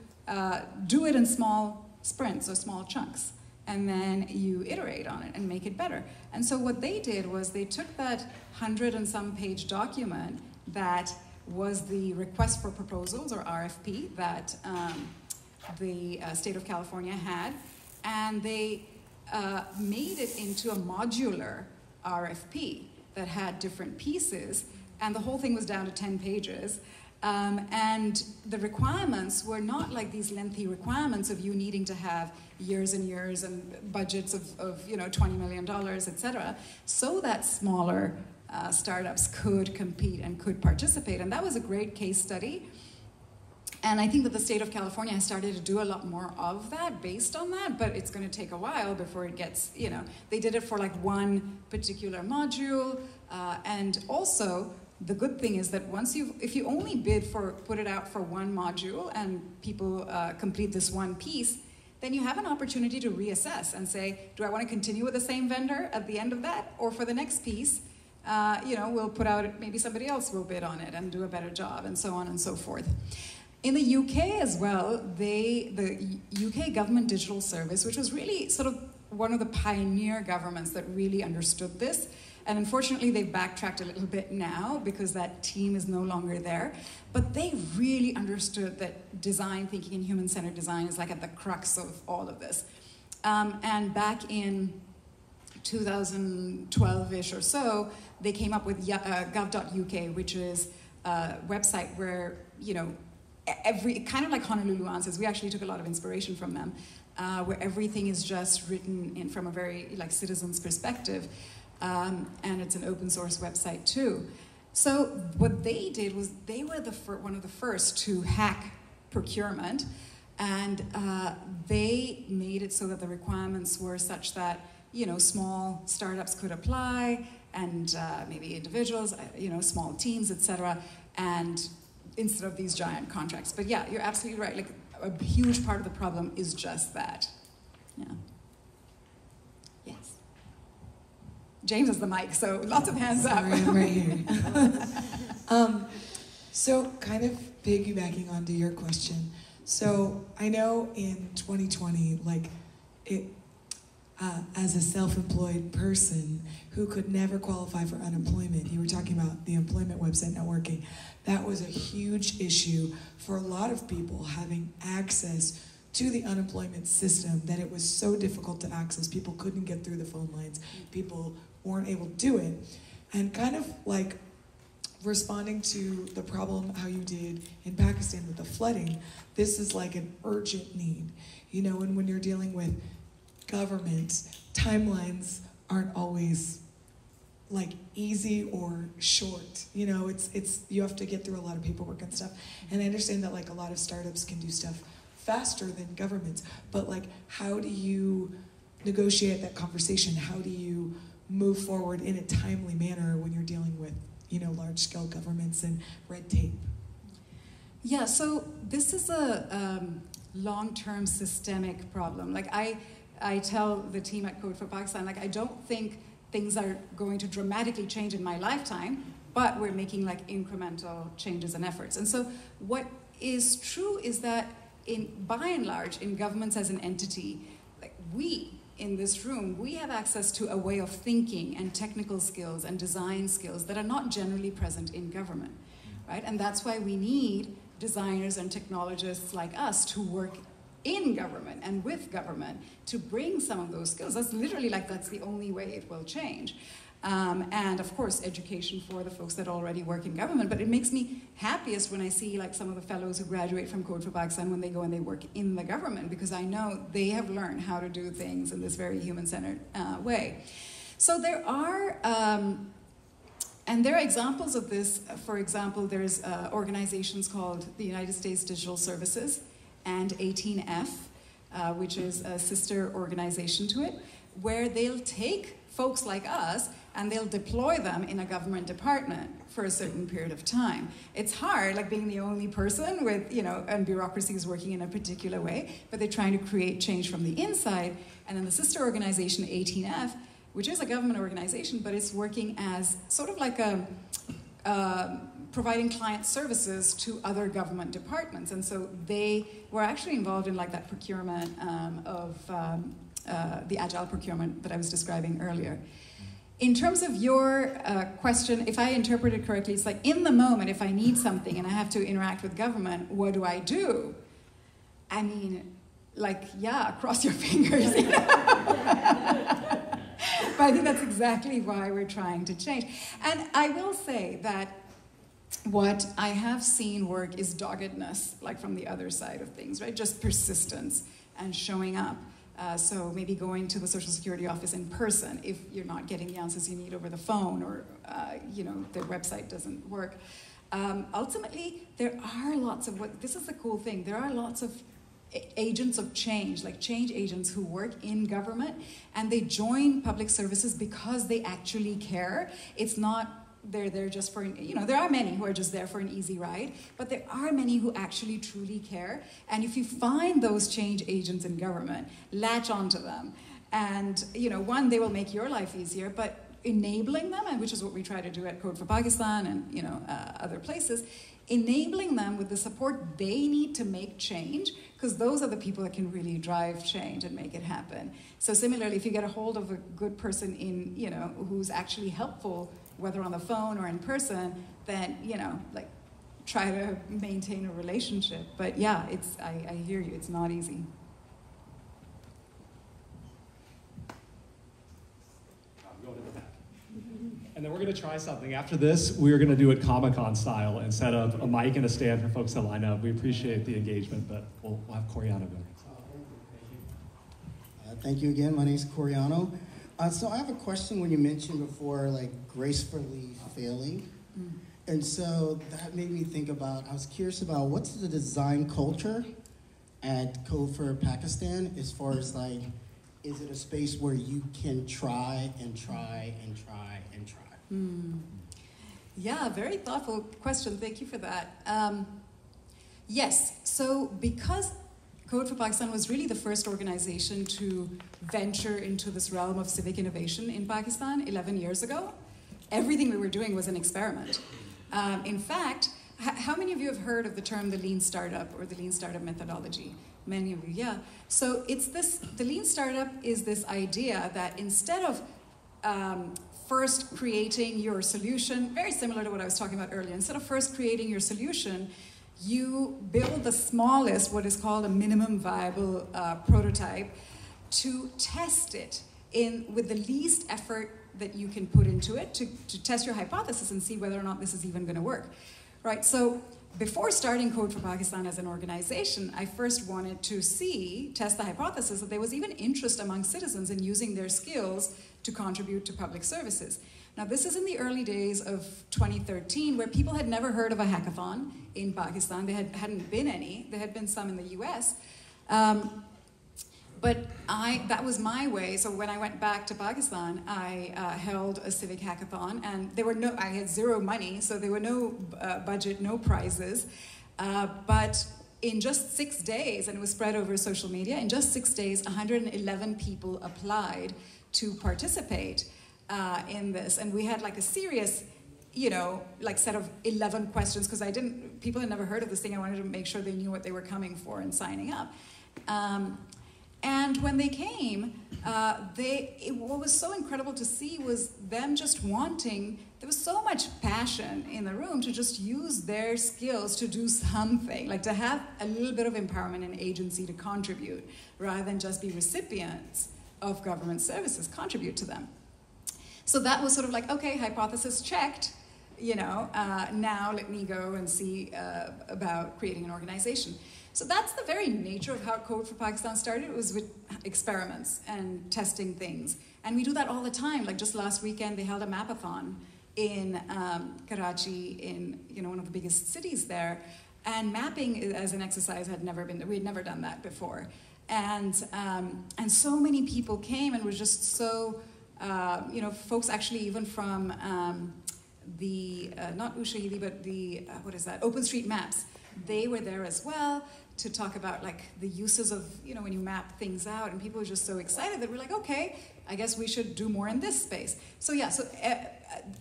do it in small sprints or small chunks, and then you iterate on it and make it better. And so what they did was they took that 100-and-some page document that was the request for proposals, or RFP, that the state of California had, and they made it into a modular RFP that had different pieces, and the whole thing was down to 10 pages. And the requirements were not like these lengthy requirements of you needing to have years and years and budgets of $20 million, etc., so that smaller startups could compete and could participate. And that was a great case study. And I think that the state of California has started to do a lot more of that based on that, but it's going to take a while before it gets, they did it for like one particular module. And also, the good thing is that if you only put it out for one module and people complete this one piece, then you have an opportunity to reassess and say, do I want to continue with the same vendor at the end of that? Or for the next piece, we'll put out, maybe somebody else will bid on it and do a better job, and so on and so forth. In the UK as well, the UK Government Digital Service, which was really sort of one of the pioneer governments that really understood this, and unfortunately they've backtracked a little bit now because that team is no longer there, but they really understood that design thinking and human-centered design is like at the crux of all of this. And back in 2012-ish or so, they came up with gov.uk, which is a website where, kind of like Honolulu Answers, we actually took a lot of inspiration from them, where everything is just written in from a very citizen's perspective, and it's an open source website too. So what they did was they were one of the first to hack procurement, and they made it so that the requirements were such that small startups could apply, and maybe individuals, small teams, etc., and instead of these giant contracts. But yeah, you're absolutely right. Like, a huge part of the problem is just that. Yeah. Yes. James has the mic, so lots of hands up. Sorry, I'm right here. So kind of piggybacking onto your question. So I know in 2020, as a self-employed person who could never qualify for unemployment, you were talking about the employment website not working. That was a huge issue for a lot of people, having access to the unemployment system, that it was so difficult to access. People couldn't get through the phone lines. People weren't able to do it. And kind of like responding to the problem how you did in Pakistan with the flooding, this is like an urgent need. And when you're dealing with government, timelines aren't always easy or short. It's you have to get through a lot of paperwork and stuff. And I understand that a lot of startups can do stuff faster than governments, but how do you negotiate that conversation? How do you move forward in a timely manner when you're dealing with large-scale governments and red tape? Yeah, so this is a long-term systemic problem. I tell the team at Code for Pakistan, I don't think things are going to dramatically change in my lifetime, but we're making incremental changes and efforts. And so what is true is that by and large, in governments as an entity, we in this room, we have access to a way of thinking and technical skills and design skills that are not generally present in government, right? And that's why we need designers and technologists like us to work in government and with government to bring some of those skills. That's literally that's the only way it will change. And of course, education for the folks that already work in government. But it makes me happiest when I see some of the fellows who graduate from Code for Pakistan when they go and they work in the government, because I know they have learned how to do things in this very human-centered way. So there are, and there are examples of this. For example, there's organizations called the United States Digital Services and 18F, which is a sister organization to it, where they'll take folks like us and they'll deploy them in a government department for a certain period of time. It's hard, being the only person with, and bureaucracy is working in a particular way, but they're trying to create change from the inside. And then the sister organization, 18F, which is a government organization, but it's working as sort of providing client services to other government departments. And so they were actually involved in that procurement of the agile procurement that I was describing earlier. In terms of your question, if I interpret it correctly, it's in the moment, if I need something and I have to interact with government, what do I do? I mean, cross your fingers. But I think that's exactly why we're trying to change. And I will say that What I have seen work is doggedness, like from the other side of things, right? Just persistence and showing up. So maybe going to the Social Security office in person if you're not getting the answers you need over the phone, or their website doesn't work. Ultimately, there are lots of this is the cool thing. There are lots of agents of change, like change agents who work in government, and they join public services because they actually care. It's not they're there just for, there are many who are just there for an easy ride, but there are many who actually truly care. And if you find those change agents in government, latch onto them. And, one, they will make your life easier, but enabling them, and which is what we try to do at Code for Pakistan and, other places, enabling them with the support they need to make change, because those are the people that can really drive change and make it happen. So similarly, if you get a hold of a good person in, who's actually helpful, whether on the phone or in person, then, try to maintain a relationship. But yeah, I hear you, it's not easy. I'm going to the back. And then we're going to try something. After this, we're going to do it Comic-Con style and set up a mic and a stand for folks to line up. We appreciate the engagement, but we'll have Coriano go next. Thank you again. My name is Coriano. So I have a question when you mentioned before, gracefully failing. And so that made me think about, I was curious about what's the design culture at Code for Pakistan as far as is it a space where you can try and try and try and try? Yeah, very thoughtful question. Thank you for that. Yes, so because Code for Pakistan was really the first organization to venture into this realm of civic innovation in Pakistan 11 years ago, everything we were doing was an experiment. In fact, how many of you have heard of the term the lean startup or the lean startup methodology? Many of you, yeah. So the lean startup is this idea that instead of first creating your solution, very similar to what I was talking about earlier, instead of first creating your solution, you build the smallest, what is called a minimum viable prototype, to test it with the least effort that you can put into it, to test your hypothesis and see whether or not this is even going to work. Right, so before starting Code for Pakistan as an organization, I first wanted to test the hypothesis that there was even interest among citizens in using their skills to contribute to public services. Now, this is in the early days of 2013, where people had never heard of a hackathon in Pakistan. There hadn't been any. There had been some in the US. But that was my way. So when I went back to Pakistan, I held a civic hackathon, and I had zero money, so there were no budget, no prizes. But in just 6 days, and it was spread over social media, in just 6 days, 111 people applied to participate in this. And we had a serious, set of 11 questions, because people had never heard of this thing. I wanted to make sure they knew what they were coming for and signing up. And when they came, what was so incredible to see was them just wanting, there was so much passion in the room to just use their skills to do something, to have a little bit of empowerment and agency to contribute, rather than just be recipients of government services, contribute to them. So that was sort of okay, hypothesis checked, now let me go and see about creating an organization. So that's the very nature of how Code for Pakistan started. It was with experiments and testing things. And we do that all the time. Just last weekend, they held a mapathon in Karachi, in one of the biggest cities there. And mapping as an exercise we had never done that before. And so many people came and were just so, folks actually even from not Ushahidi, but OpenStreetMaps. They were there as well to talk about the uses of, when you map things out, and people were just so excited that we're okay, I guess we should do more in this space. So yeah,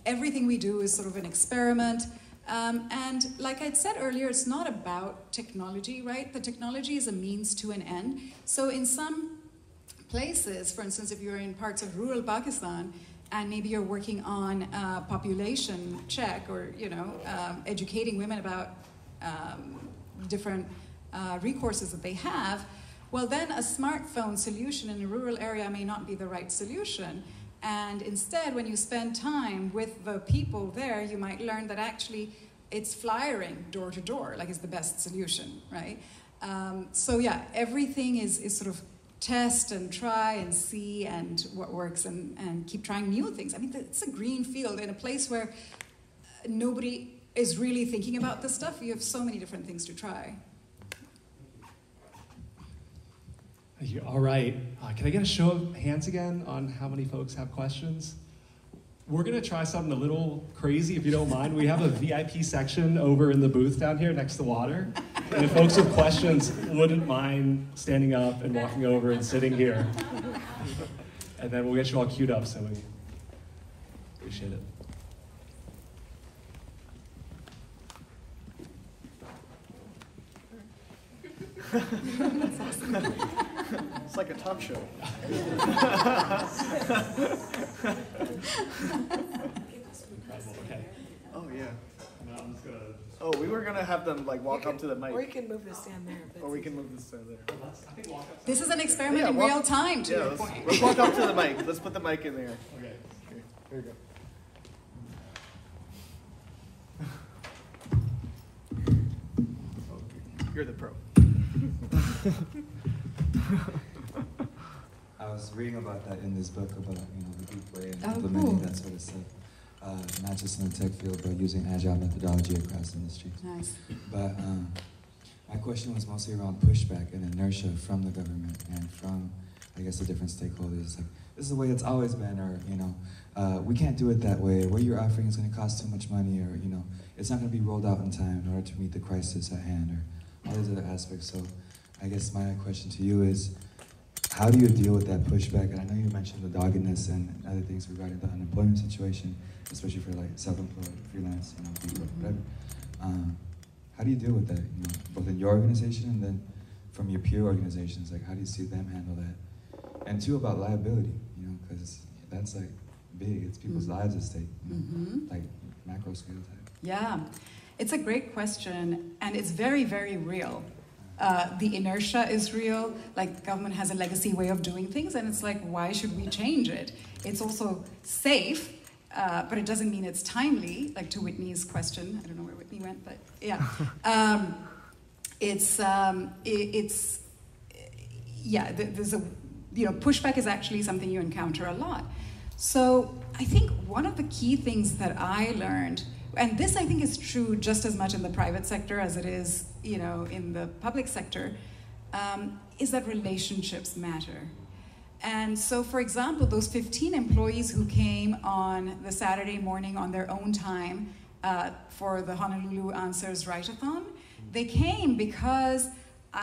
everything we do is sort of an experiment. And like I'd said earlier, it's not about technology, right? The technology is a means to an end. So in some places, for instance, if you're in parts of rural Pakistan, and maybe you're working on population check or, educating women about different recourses that they have, well then a smartphone solution in a rural area may not be the right solution. And instead, when you spend time with the people there, you might learn that actually it's flyering door to door, like, is the best solution, right? So yeah, everything is sort of test and try and see and what works and keep trying new things. I mean, it's a green field in a place where nobody is really thinking about this stuff. You have so many different things to try. All right, can I get a show of hands again on how many folks have questions? We're gonna try something a little crazy, if you don't mind. We have a VIP section over in the booth down here next to water. And if folks with questions wouldn't mind standing up and walking over and sitting here. And then we'll get you all queued up, so we appreciate it. It's like a talk show. Okay. Oh yeah. I'm just gonna... Oh, we were gonna have them like walk up to the mic. Or you can move this stand there. Or we can move this stand there. This is an experiment in real time, to your point. Let's walk up to the mic. Let's put the mic in there. Okay. Here you go. You're the pro. I was reading about that in this book about the group way and Oh, implementing cool. that sort of stuff, not just in the tech field, but using agile methodology across industries. Nice. But my question was mostly around pushback and inertia from the government and from, I guess, the different stakeholders. Like, this is the way it's always been, or we can't do it that way. What you're offering is going to cost too much money, or it's not going to be rolled out in time in order to meet the crisis at hand, or all these other aspects. So, I guess my question to you is, how do you deal with that pushback? And I know you mentioned the doggedness and other things regarding the unemployment situation, especially for like self-employed, freelance, people, whatever. How do you deal with that? Both in your organization and then from your peer organizations. Like, how do you see them handle that? And two, about liability, because that's like big. It's people's lives at stake, like macro scale type. Yeah, it's a great question, and it's very, very real. The inertia is real. Like, the government has a legacy way of doing things, and it's like, why should we change it? It's also safe, but it doesn't mean it's timely. Like, to Whitney's question, I don't know where Whitney went, but yeah, there's a pushback is actually something you encounter a lot. So I think one of the key things that I learned, and this I think is true just as much in the private sector as it is, in the public sector, is that relationships matter. And so, for example, those 15 employees who came on the Saturday morning on their own time for the Honolulu Answers Write-a-thon, they came because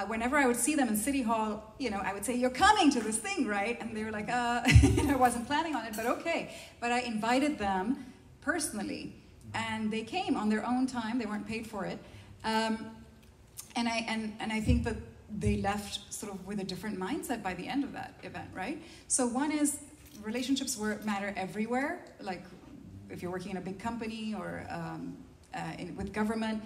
whenever I would see them in City Hall, I would say, "You're coming to this thing, right?" And they were like, I wasn't planning on it, but okay. But I invited them personally. And they came on their own time. They weren't paid for it, and I think that they left sort of with a different mindset by the end of that event, right? So one is relationships matter everywhere. Like, if you're working in a big company or with government,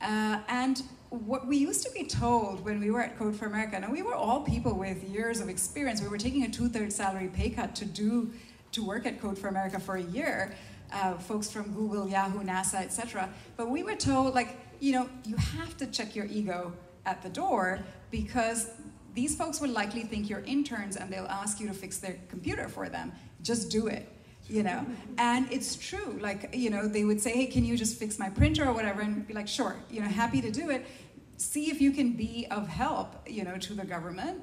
and what we used to be told when we were at Code for America, and we were all people with years of experience. We were taking a 2/3 salary pay cut to work at Code for America for a year. Folks from Google, Yahoo, NASA, etc. But we were told, like, you have to check your ego at the door, because these folks will likely think you're interns and they'll ask you to fix their computer for them. Just do it, And it's true, like, they would say, "Hey, can you just fix my printer or whatever?" And be like, "Sure, happy to do it." See if you can be of help, to the government.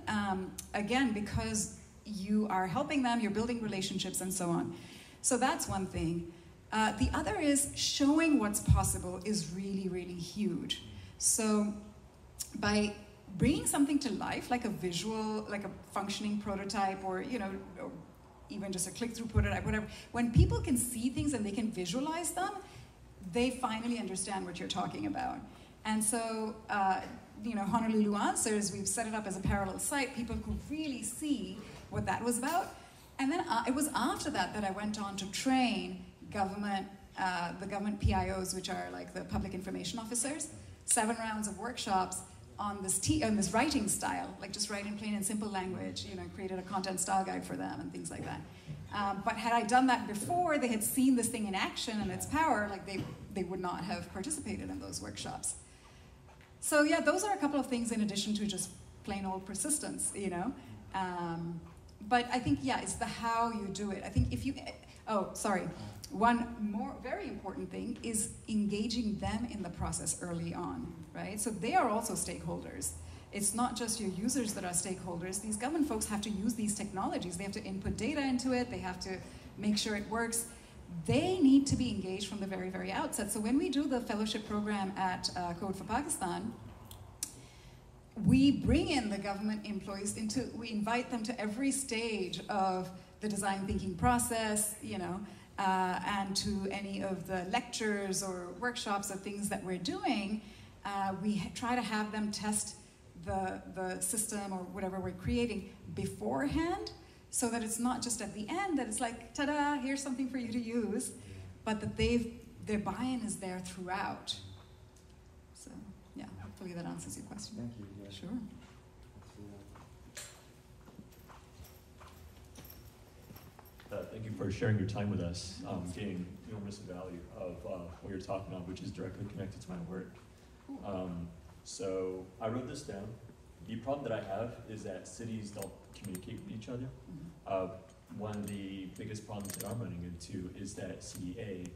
Again, because you are helping them, you're building relationships and so on. So that's one thing. The other is showing what's possible is really, really huge. So by bringing something to life, like a visual, like a functioning prototype, or or even just a click-through prototype, whatever, when people can see things and they can visualize them, they finally understand what you're talking about. And so, Honolulu Answers, we've set it up as a parallel site. People could really see what that was about. And then it was after that I went on to train the government PIOs, which are like the public information officers, 7 rounds of workshops on this writing style, like just write in plain and simple language, created a content style guide for them and things like that. But had I done that before they had seen this thing in action and its power, like they would not have participated in those workshops. So yeah, those are a couple of things in addition to just plain old persistence, you know. But I think, yeah, it's the how you do it. I think if you, one more very important thing is engaging them in the process early on, right? So they are also stakeholders. It's not just your users that are stakeholders. These government folks have to use these technologies. They have to input data into it. They have to make sure it works. They need to be engaged from the very, very outset. So when we do the fellowship program at Code for Pakistan, we bring in the government employees we invite them to every stage of the design thinking process, you know, and to any of the lectures or workshops or things that we're doing. We try to have them test the system or whatever we're creating beforehand, so that it's not just at the end that it's like, ta-da, here's something for you to use, but that their buy-in is there throughout. So yeah, hopefully that answers your question. Thank you. Yeah. Sure. Thank you for sharing your time with us, gaining enormous value of what you're talking about, which is directly connected to my work. So I wrote this down. The problem that I have is that cities don't communicate with each other. One of the biggest problems that I'm running into is that City A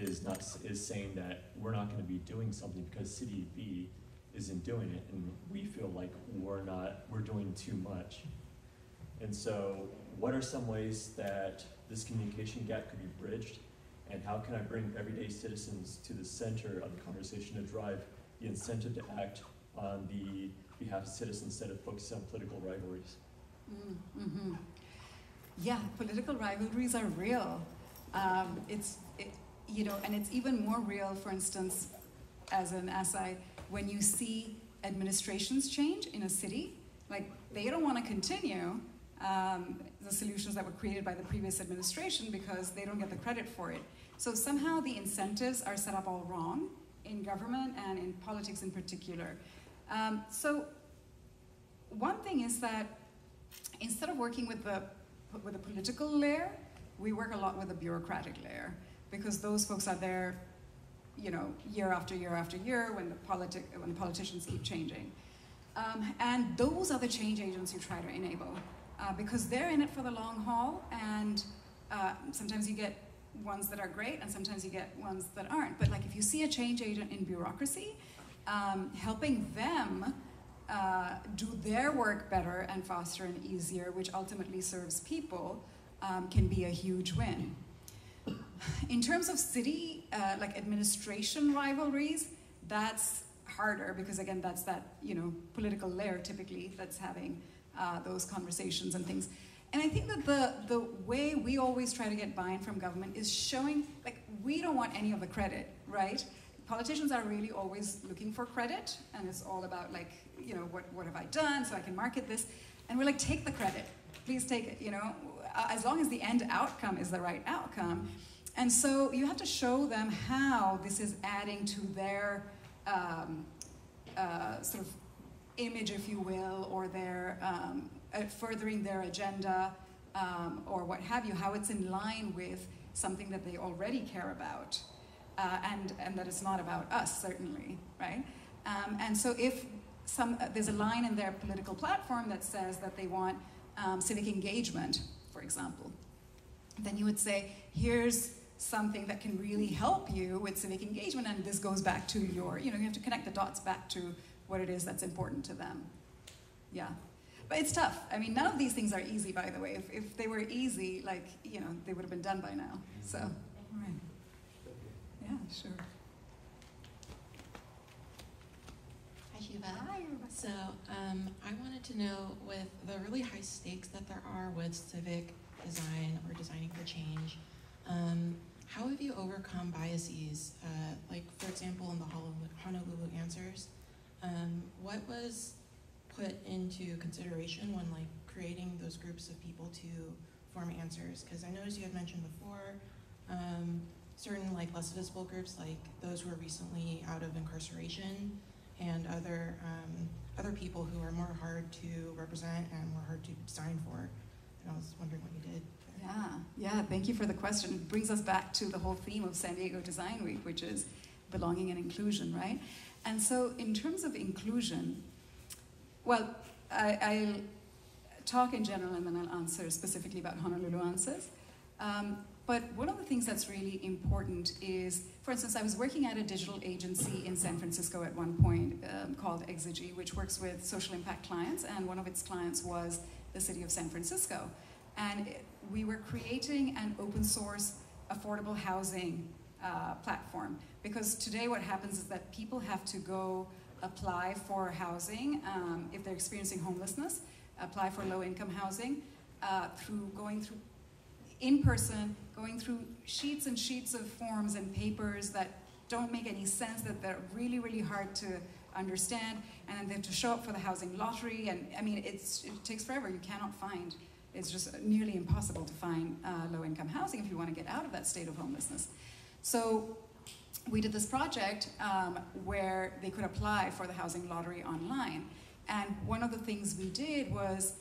is saying that we're not going to be doing something because City B isn't doing it, and we feel like we're doing too much. And so, what are some ways that this communication gap could be bridged, and how can I bring everyday citizens to the center of the conversation to drive the incentive to act on the behalf of citizens instead of focusing on political rivalries? Mm-hmm. Yeah, political rivalries are real. You know, and it's even more real, for instance, as an aside, when you see administrations change in a city. Like, they don't want to continue the solutions that were created by the previous administration because they don't get the credit for it. So somehow the incentives are set up all wrong in government and in politics in particular. So one thing is that instead of working with the political layer, we work a lot with the bureaucratic layer, because those folks are there, you know, year after year after year when the politicians keep changing. And those are the change agents you try to enable, because they're in it for the long haul, and sometimes you get ones that are great and sometimes you get ones that aren't. But like, if you see a change agent in bureaucracy, helping them do their work better and faster and easier, which ultimately serves people, can be a huge win. In terms of city, like administration rivalries, that's harder, because again, that's that, you know, political layer typically that's having those conversations and things. And I think that the way we always try to get buy-in from government is showing, like, we don't want any of the credit, right? Politicians are really always looking for credit, and it's all about, like, you know, what have I done so I can market this? And we're like, take the credit, please take it, you know, as long as the end outcome is the right outcome. And so you have to show them how this is adding to their sort of image, if you will, or their furthering their agenda, or what have you, how it's in line with something that they already care about, and that it's not about us, certainly, right? And so if there's a line in their political platform that says that they want civic engagement, for example, then you would say, here's something that can really help you with civic engagement, and this goes back to your, you know, you have to connect the dots back to what it is that's important to them. Yeah. But it's tough. I mean, none of these things are easy, by the way. If they were easy, like, you know, they would have been done by now. So, all right. Yeah, sure. Hi, Sheba. Hi. So, I wanted to know, with the really high stakes that there are with civic design or designing for change, how have you overcome biases? Like, for example, in the Honolulu answers, what was put into consideration when, like, creating those groups of people to form answers? Because I noticed you had mentioned before certain, like, less visible groups, like those who are recently out of incarceration, and other people who are more hard to represent and more hard to design for. And I was wondering what you did there. Yeah, thank you for the question. It brings us back to the whole theme of San Diego Design Week, which is belonging and inclusion, right? And so in terms of inclusion, well, I'll talk in general and then I'll answer specifically about Honolulu Answers. But one of the things that's really important is, for instance, I was working at a digital agency in San Francisco at one point called Exigy, which works with social impact clients, and one of its clients was the city of San Francisco. And we were creating an open source affordable housing platform, because today what happens is that people have to go apply for housing if they're experiencing homelessness, apply for low-income housing going through in person, going through sheets and sheets of forms and papers that don't make any sense, that they're really, really hard to understand, and then they have to show up for the housing lottery, and I mean, it takes forever. You cannot find, it's just nearly impossible to find low-income housing if you want to get out of that state of homelessness. So we did this project where they could apply for the housing lottery online, and one of the things we did was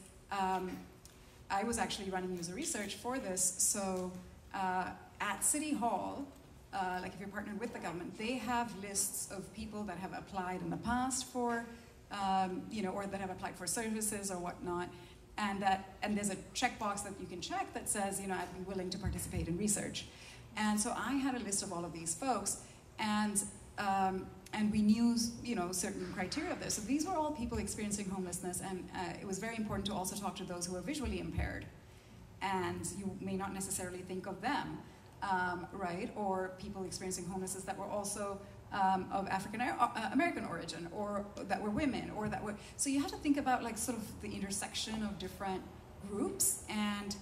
I was actually running user research for this, so at City Hall, like if you're partnered with the government, they have lists of people that have applied in the past for, or that have applied for services or whatnot, and there's a checkbox that you can check that says, I'd be willing to participate in research. And so I had a list of all of these folks, and we knew, certain criteria of this. So these were all people experiencing homelessness, and it was very important to also talk to those who are visually impaired. And you may not necessarily think of them, right? Or people experiencing homelessness that were also of African American origin, or that were women, or that were, so you have to think about like sort of the intersection of different groups, and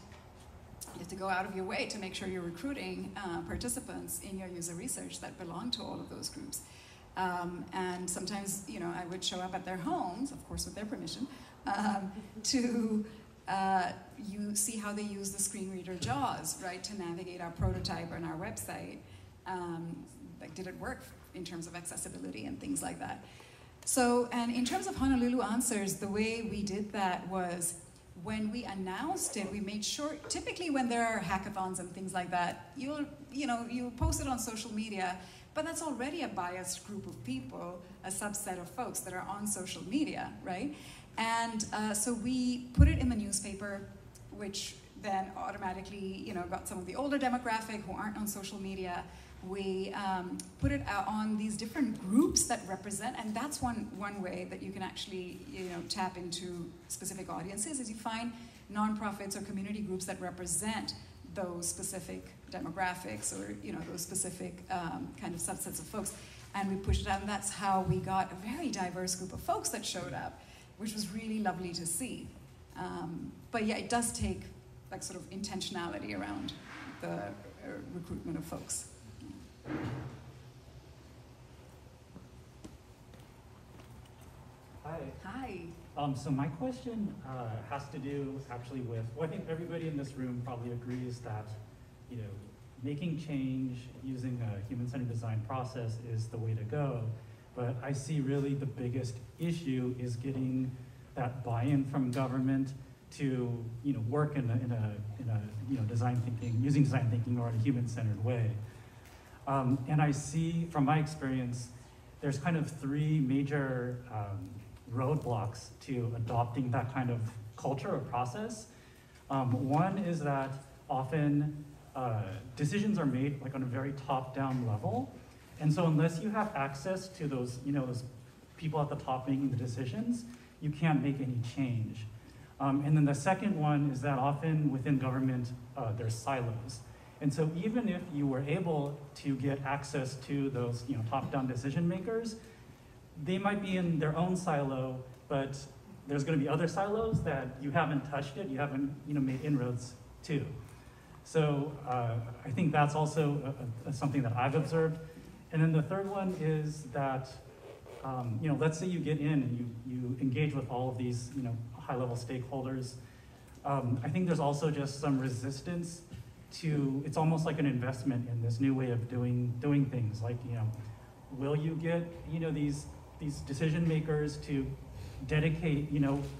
you have to go out of your way to make sure you're recruiting participants in your user research that belong to all of those groups. And sometimes, I would show up at their homes, of course with their permission, to you see how they use the screen reader JAWS, right, to navigate our prototype and our website. Like, did it work in terms of accessibility and things like that? So, and in terms of Honolulu Answers, the way we did that was, when we announced it, we made sure, typically when there are hackathons and things like that, you post it on social media, but that's already a biased group of people, a subset of folks that are on social media, right? And so we put it in the newspaper, which then automatically, got some of the older demographic who aren't on social media. We put it out on these different groups that represent, and that's one way that you can actually, tap into specific audiences, is you find nonprofits or community groups that represent those specific demographics, or those specific kind of subsets of folks, and we pushed it out, and that's how we got a very diverse group of folks that showed up, which was really lovely to see. But yeah, it does take like sort of intentionality around the recruitment of folks. Hi. Hi. So my question has to do actually with, well, I think everybody in this room probably agrees that, making change using a human-centered design process is the way to go. But I see really the biggest issue is getting that buy-in from government to, work in a design thinking, using design thinking or in a human-centered way. And I see, from my experience, there's kind of three major roadblocks to adopting that kind of culture or process. One is that often decisions are made like on a very top-down level, and so unless you have access to those, those people at the top making the decisions, you can't make any change. And then the second one is that often within government, there's silos. And so even if you were able to get access to those top-down decision makers, they might be in their own silo, but there's going to be other silos that you haven't touched yet, you haven't made inroads to. So I think that's also something that I've observed. And then the third one is that, let's say you get in and you engage with all of these high-level stakeholders. I think there's also just some resistance to, it's almost like an investment in this new way of doing things. Like, will you get these decision makers to dedicate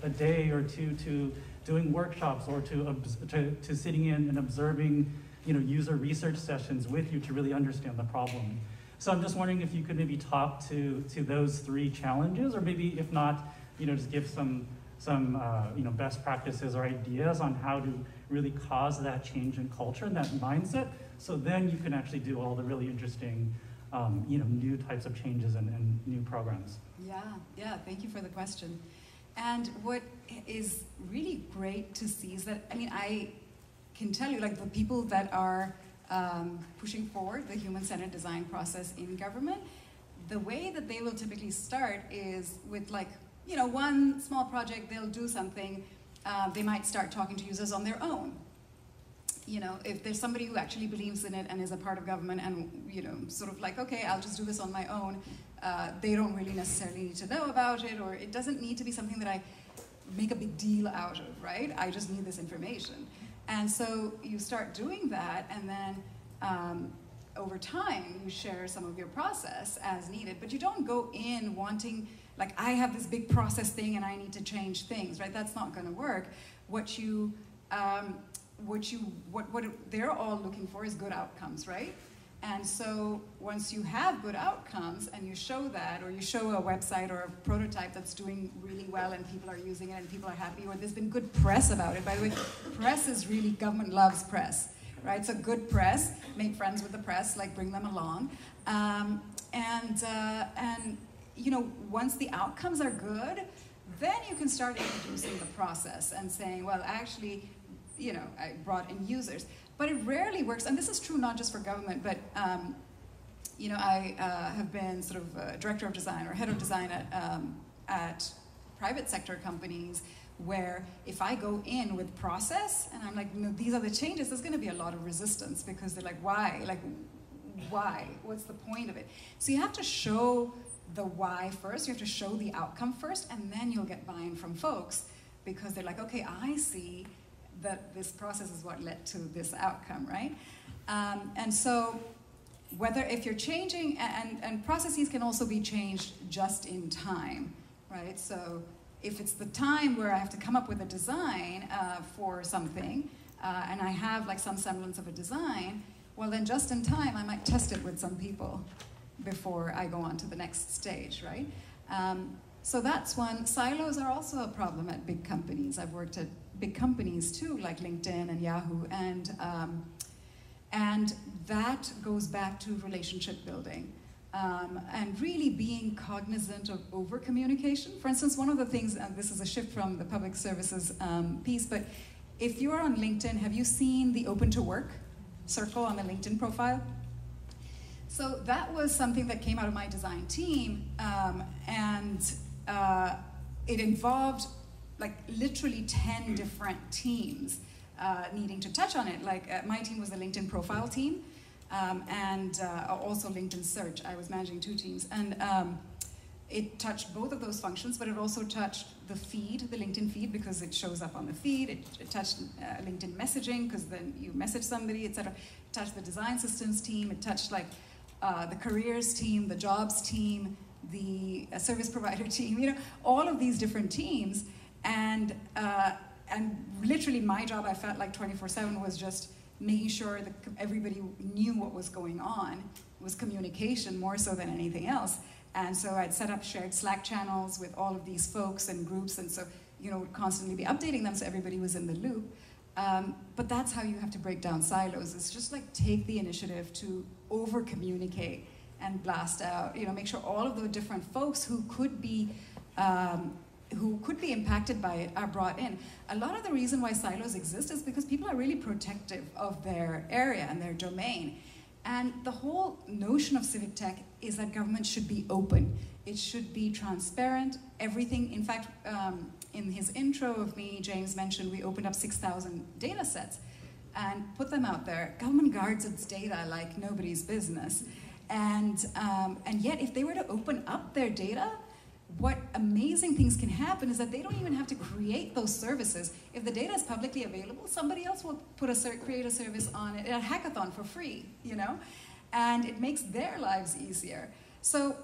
a day or two to doing workshops or to sitting in and observing, user research sessions with you to really understand the problem. So I'm just wondering if you could maybe talk to those 3 challenges, or maybe if not, just give some best practices or ideas on how to really cause that change in culture and that mindset, so then you can actually do all the really interesting, new types of changes and new programs. Yeah, thank you for the question. And what is really great to see is that, I can tell you, like, the people that are pushing forward the human-centered design process in government, the way that they will typically start is with, like, one small project, they'll do something, they might start talking to users on their own. If there's somebody who actually believes in it and is a part of government and, sort of like, okay, I'll just do this on my own, they don't really necessarily need to know about it, or it doesn't need to be something that I make a big deal out of, right? I just need this information. And so you start doing that, and then over time, you share some of your process as needed, but you don't go in wanting, like, I have this big process thing and I need to change things, right? That's not gonna work. What they're all looking for is good outcomes, right? And so once you have good outcomes and you show that, or you show a website or a prototype that's doing really well and people are using it and people are happy, or there's been good press about it. By the way, press is really, government loves press, right? So good press, make friends with the press, like bring them along. Once the outcomes are good, then you can start introducing the process and saying, well, actually, I brought in users. But it rarely works, and this is true not just for government, but I have been sort of director of design or head of design at private sector companies, where if I go in with process and I'm like, these are the changes, there's going to be a lot of resistance, because they're like, why? Like, why? What's the point of it? So you have to show the why first, you have to show the outcome first, and then you'll get buy-in from folks, because they're like, okay, I see that this process is what led to this outcome, right? And so if you're changing, and processes can also be changed just in time, right? So if it's the time where I have to come up with a design for something, and I have like some semblance of a design, well then just in time I might test it with some people before I go on to the next stage, right? So that's one. Silos are also a problem at big companies. I've worked at big companies too, like LinkedIn and Yahoo, and that goes back to relationship building, and really being cognizant of over-communication. For instance, one of the things, and this is a shift from the public services piece, but if you're on LinkedIn, have you seen the open to work circle on the LinkedIn profile? So that was something that came out of my design team, and it involved like literally 10 different teams needing to touch on it. Like my team was the LinkedIn profile team, and also LinkedIn search. I was managing 2 teams, and it touched both of those functions, but it also touched the feed, the LinkedIn feed, because it shows up on the feed. It touched LinkedIn messaging, because then you message somebody, etc. It touched the design systems team. It touched like the careers team, the jobs team, the service provider team. All of these different teams. And literally my job, I felt like 24/7, was just making sure that everybody knew what was going on. It was communication more so than anything else. And so I'd set up shared Slack channels with all of these folks and groups, and so would constantly be updating them so everybody was in the loop. But that's how you have to break down silos. It's just like take the initiative to over communicate and blast out. Make sure all of the different folks who could be impacted by it are brought in. A lot of the reason why silos exist is because people are really protective of their area and their domain. And the whole notion of civic tech is that government should be open. It should be transparent, everything. In fact, in his intro of me, James mentioned we opened up 6,000 data sets and put them out there. Government guards its data like nobody's business. And yet, if they were to open up their data, what amazing things can happen is that they don't even have to create those services. If the data is publicly available, somebody else will create a service on it, a hackathon for free, and it makes their lives easier. So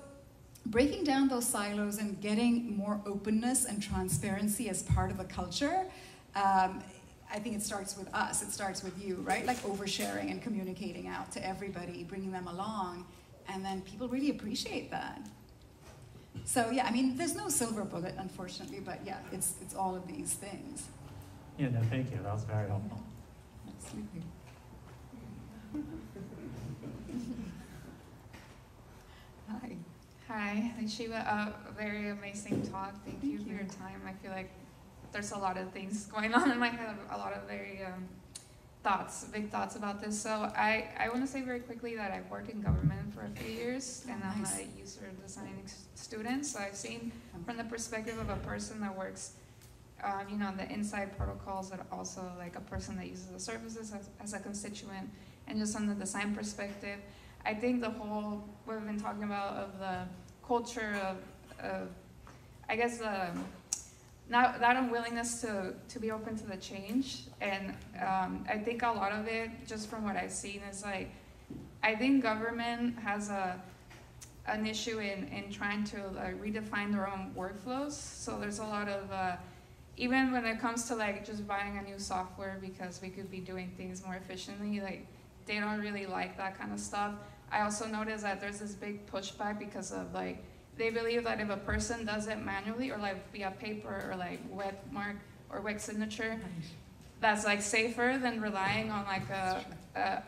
breaking down those silos and getting more openness and transparency as part of the culture I think it starts with us, it starts with you, right? Like oversharing and communicating out to everybody, bringing them along, and then people really appreciate that. So yeah, I mean, there's no silver bullet, unfortunately, but yeah, it's all of these things. Yeah, no, thank you. That was very helpful. Absolutely. Hi. Hi, Sheba. Very amazing talk. Thank you for your time. I feel like there's a lot of things going on in my head, a lot of very big thoughts about this. So I want to say very quickly that I've worked in government for a few years, and I'm a user design student. So I've seen from the perspective of a person that works, the inside protocols, but also like a person that uses the services as a constituent, and just from the design perspective. I think the whole, what we've been talking about of the culture of I guess, that unwillingness to be open to the change. And I think a lot of it, just from what I've seen, is like, I think government has an issue in trying to redefine their own workflows. So there's a lot of, even when it comes to like just buying a new software because we could be doing things more efficiently, like they don't really like that kind of stuff. I also noticed that there's this big pushback because of like, they believe that if a person does it manually or like via paper or like wet mark or wet signature, that's like safer than relying on like a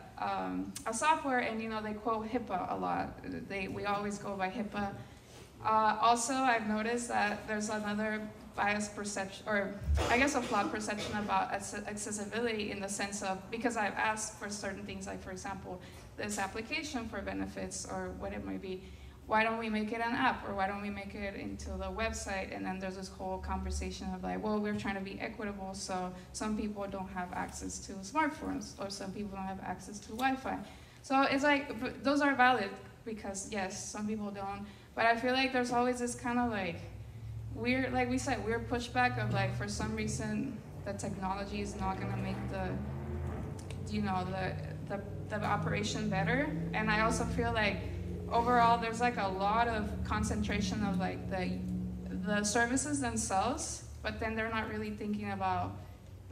software. And they quote HIPAA a lot. We always go by HIPAA. Also, I've noticed that there's another biased perception, or I guess a flawed perception about accessibility, in the sense of, because I've asked for certain things, like for example, this application for benefits or what it might be, why don't we make it an app, or why don't we make it into the website? And then there's this whole conversation of like, well, we're trying to be equitable, so some people don't have access to smartphones, or some people don't have access to Wi-Fi. So it's like, those are valid, because yes, some people don't, but I feel like there's always this kind of like weird, like we said, weird pushback of like, for some reason, the technology is not gonna make the operation better. And I also feel like overall there's like a lot of concentration of like the services themselves, but then they're not really thinking about,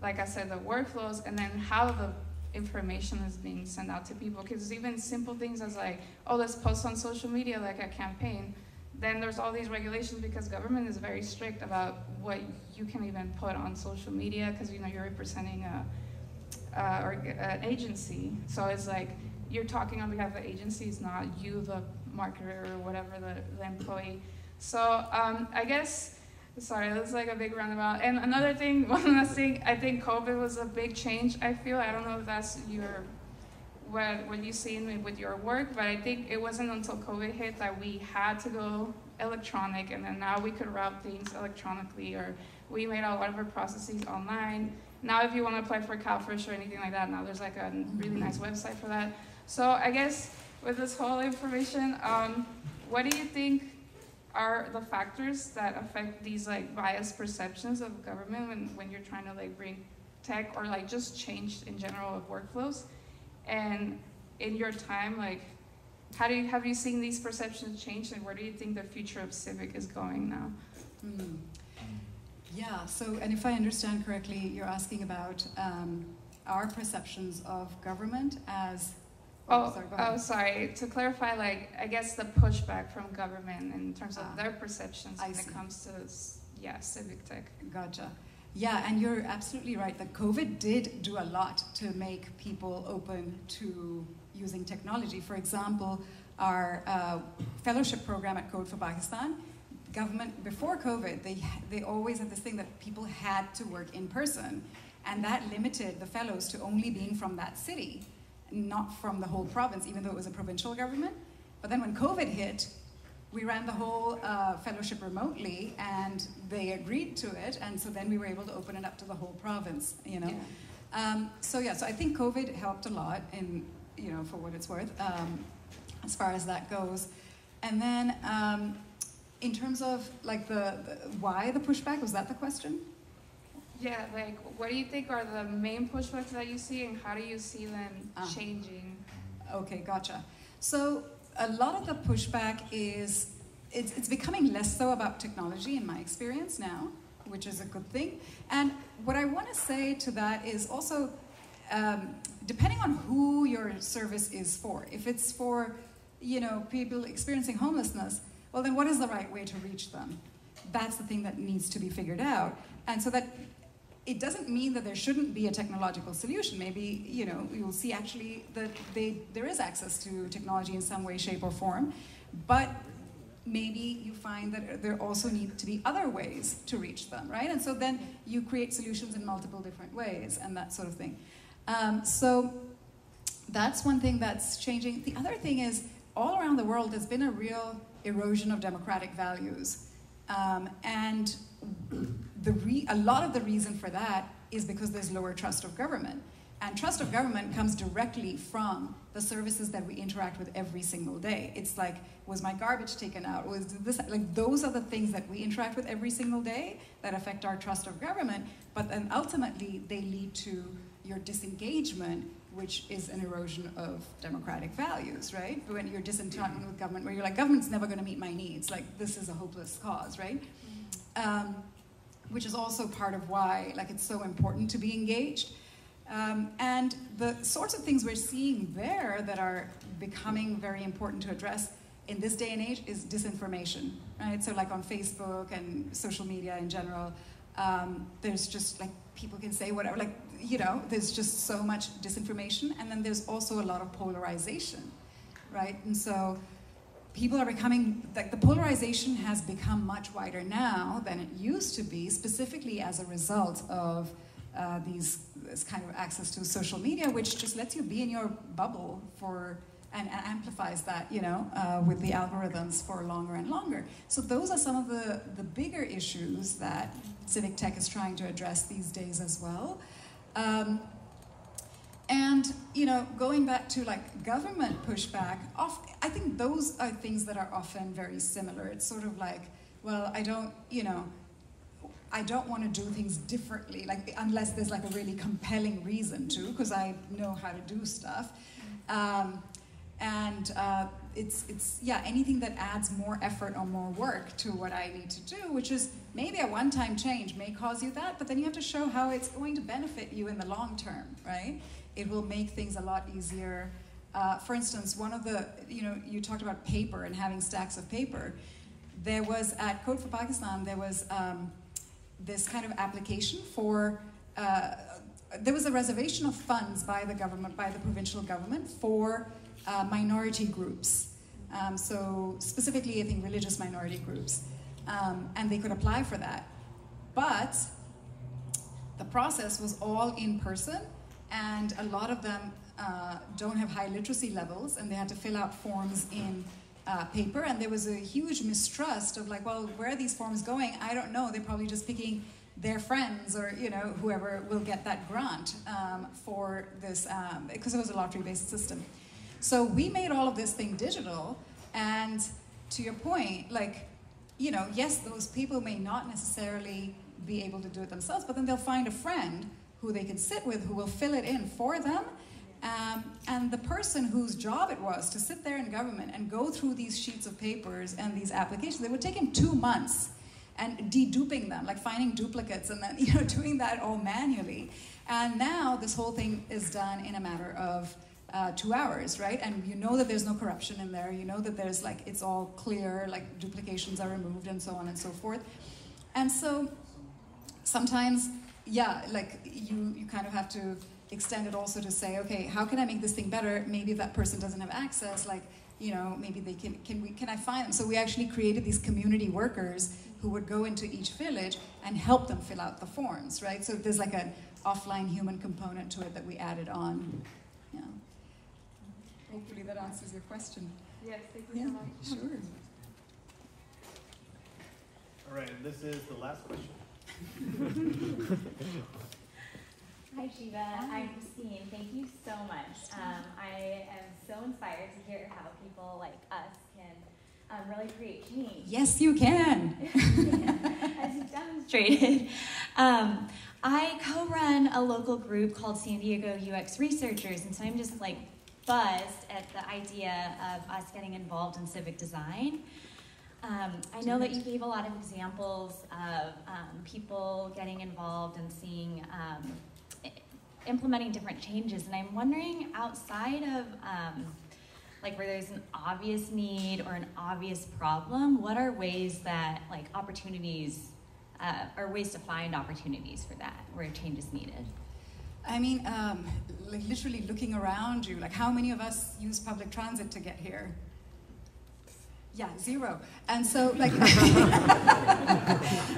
like I said, the workflows, and then how the information is being sent out to people. Because even simple things as like, oh, let's post on social media like a campaign, then there's all these regulations because government is very strict about what you can even put on social media, because you're representing an agency. So it's like, you're talking on behalf of the agency, it's not you, the marketer, or whatever, the employee. So I guess, sorry, that's like a big roundabout. And another thing, one last thing, I think COVID was a big change. I don't know if that's what you've seen with your work, but I think it wasn't until COVID hit that we had to go electronic, and then now we could route things electronically, or we made a lot of our processes online. Now if you want to apply for CalFresh or anything like that, now there's like a really nice website for that. So I guess with this whole information, what do you think are the factors that affect these like biased perceptions of government when you're trying to like bring tech or like just change in general of workflows? And in your time, like, have you seen these perceptions change, and where do you think the future of Civic is going now? Yeah, so, and if I understand correctly, you're asking about our perceptions of government as... Sorry. To clarify, like, I guess the pushback from government in terms of their perceptions when it comes to, civic tech. Gotcha. Yeah, and you're absolutely right that COVID did do a lot to make people open to using technology. For example, our fellowship program at Code for Pakistan, government, before COVID, they always had this thing that people had to work in person, and that limited the fellows to only being from that city, not from the whole province, even though it was a provincial government. But then when COVID hit, we ran the whole fellowship remotely, and they agreed to it, and so then we were able to open it up to the whole province, Yeah. So I think COVID helped a lot, in, for what it's worth, as far as that goes. And then in terms of like why the pushback, was that the question? Yeah, like what do you think are the main pushbacks that you see, and how do you see them changing? Okay, gotcha. So a lot of the pushback is, it's becoming less so about technology in my experience now, which is a good thing. And what I want to say to that is also, depending on who your service is for, if it's for, you know, people experiencing homelessness, well then what is the right way to reach them? That's the thing that needs to be figured out. And so that it doesn't mean that there shouldn't be a technological solution. Maybe, you know, you'll see actually that there is access to technology in some way, shape, or form, but maybe you find that there also need to be other ways to reach them, right? And so then you create solutions in multiple different ways and that sort of thing. So that's one thing that's changing. The other thing is, all around the world, there's been a real erosion of democratic values. And a lot of the reason for that is because there's lower trust of government. And trust of government comes directly from the services that we interact with every single day. It's like, was my garbage taken out? Was this, like, those are the things that we interact with every single day that affect our trust of government, but then ultimately they lead to your disengagement, which is an erosion of democratic values, right? When you're disenchanted with government, where you're like, government's never gonna meet my needs, like this is a hopeless cause, right? Which is also part of why, like, it's so important to be engaged. And the sorts of things we're seeing there that are becoming very important to address in this day and age is disinformation, right? So like on Facebook and social media in general, there's just like, people can say whatever, like, you know, there's just so much disinformation, and then there's also a lot of polarization, right? And so people are becoming, like, the polarization has become much wider now than it used to be, specifically as a result of this kind of access to social media, which just lets you be in your bubble for, and amplifies that, you know, with the algorithms for longer and longer. So those are some of the bigger issues that Civic Tech is trying to address these days as well. And, you know, going back to like government pushback, I think those are things that are often very similar. It's sort of like, well, I don't want to do things differently, like, unless there's like a really compelling reason to, because I know how to do stuff. It's anything that adds more effort or more work to what I need to do, which is maybe a one-time change may cause you that, but then you have to show how it's going to benefit you in the long term, right? It will make things a lot easier. For instance, one of the, you know, you talked about paper and having stacks of paper. There was, at Code for Pakistan, there was this kind of application for, there was a reservation of funds by the government, by the provincial government, for minority groups. So specifically, I think, religious minority groups. And they could apply for that. But the process was all in person, and a lot of them don't have high literacy levels, and they had to fill out forms in paper, and there was a huge mistrust of like, well, where are these forms going? I don't know. They're probably just picking their friends or, you know, whoever will get that grant for this, because it was a lottery-based system. So we made all of this thing digital, and to your point, like, you know, yes, those people may not necessarily be able to do it themselves, but then they'll find a friend who they can sit with, who will fill it in for them. And the person whose job it was to sit there in government and go through these sheets of papers and these applications, it would take him 2 months, and deduping them, like finding duplicates and then, you know, doing that all manually. And now this whole thing is done in a matter of 2 hours, right? And you know that there's no corruption in there. You know that there's like, it's all clear, like duplications are removed and so on and so forth. And so sometimes, yeah, like you kind of have to extend it also to say, okay, how can I make this thing better? Maybe if that person doesn't have access, like, you know, maybe they can I find them? So we actually created these community workers who would go into each village and help them fill out the forms, right? So there's like an offline human component to it that we added on. Yeah. Hopefully that answers your question. Yes, thank you so much. Sure. All right, and this is the last question. Hi, Sheba. I'm Christine. Thank you so much. I am so inspired to hear how people like us can really create change. Yes, you can. As you've demonstrated. I co-run a local group called San Diego UX Researchers, and so I'm just like buzzed at the idea of us getting involved in civic design. I know that you gave a lot of examples of people getting involved and seeing, implementing different changes, and I'm wondering, outside of like where there's an obvious need or an obvious problem, what are ways that, like, opportunities, or ways to find opportunities for that, where change is needed? I mean, like literally looking around you, like how many of us use public transit to get here? Yeah, 0. And so, like,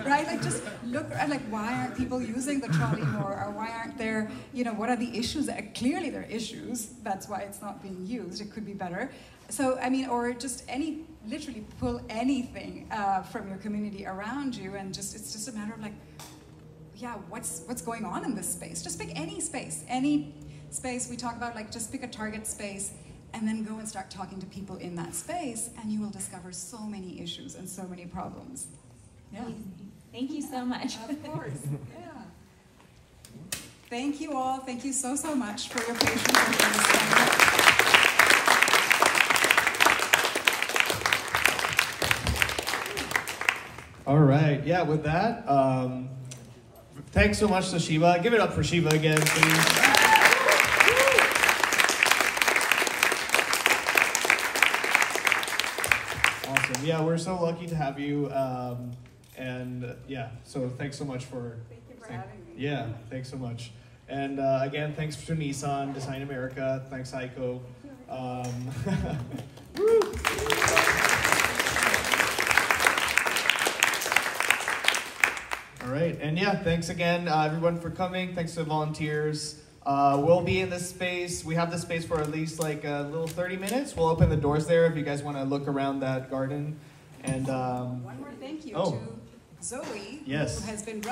right, like just look at, like, why aren't people using the trolley more, or why aren't there, you know, what are the issues? Clearly there are issues, that's why it's not being used, it could be better. So, I mean, or just literally pull anything from your community around you, and it's just a matter of, like, yeah, what's going on in this space? Just pick any space we talk about, like, just pick a target space, and then go and start talking to people in that space, and you will discover so many issues and so many problems. Yeah. Thank you so much. Of course. Yeah. Thank you all. Thank you so much for your patience and understanding. All right. Yeah, with that, thanks so much to Sheba. Give it up for Sheba again, please. Awesome. Yeah, we're so lucky to have you. And yeah, so thanks so much for... Thank you for having me. Yeah, thanks so much. And again, thanks to Nissan, Design America, thanks Heiko. All right, and yeah, thanks again, everyone, for coming. Thanks to the volunteers. We'll be in this space. We have this space for at least like a little 30 minutes. We'll open the doors there if you guys want to look around that garden. And one more thank you to Zoe, yes, who has been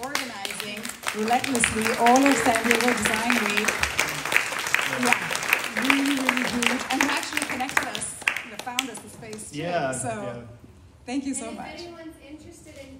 organizing relentlessly all of San Diego Design Week. Yeah, really huge, and who actually connected us, found us the space too. Yeah. So, thank you so much. If anyone's interested in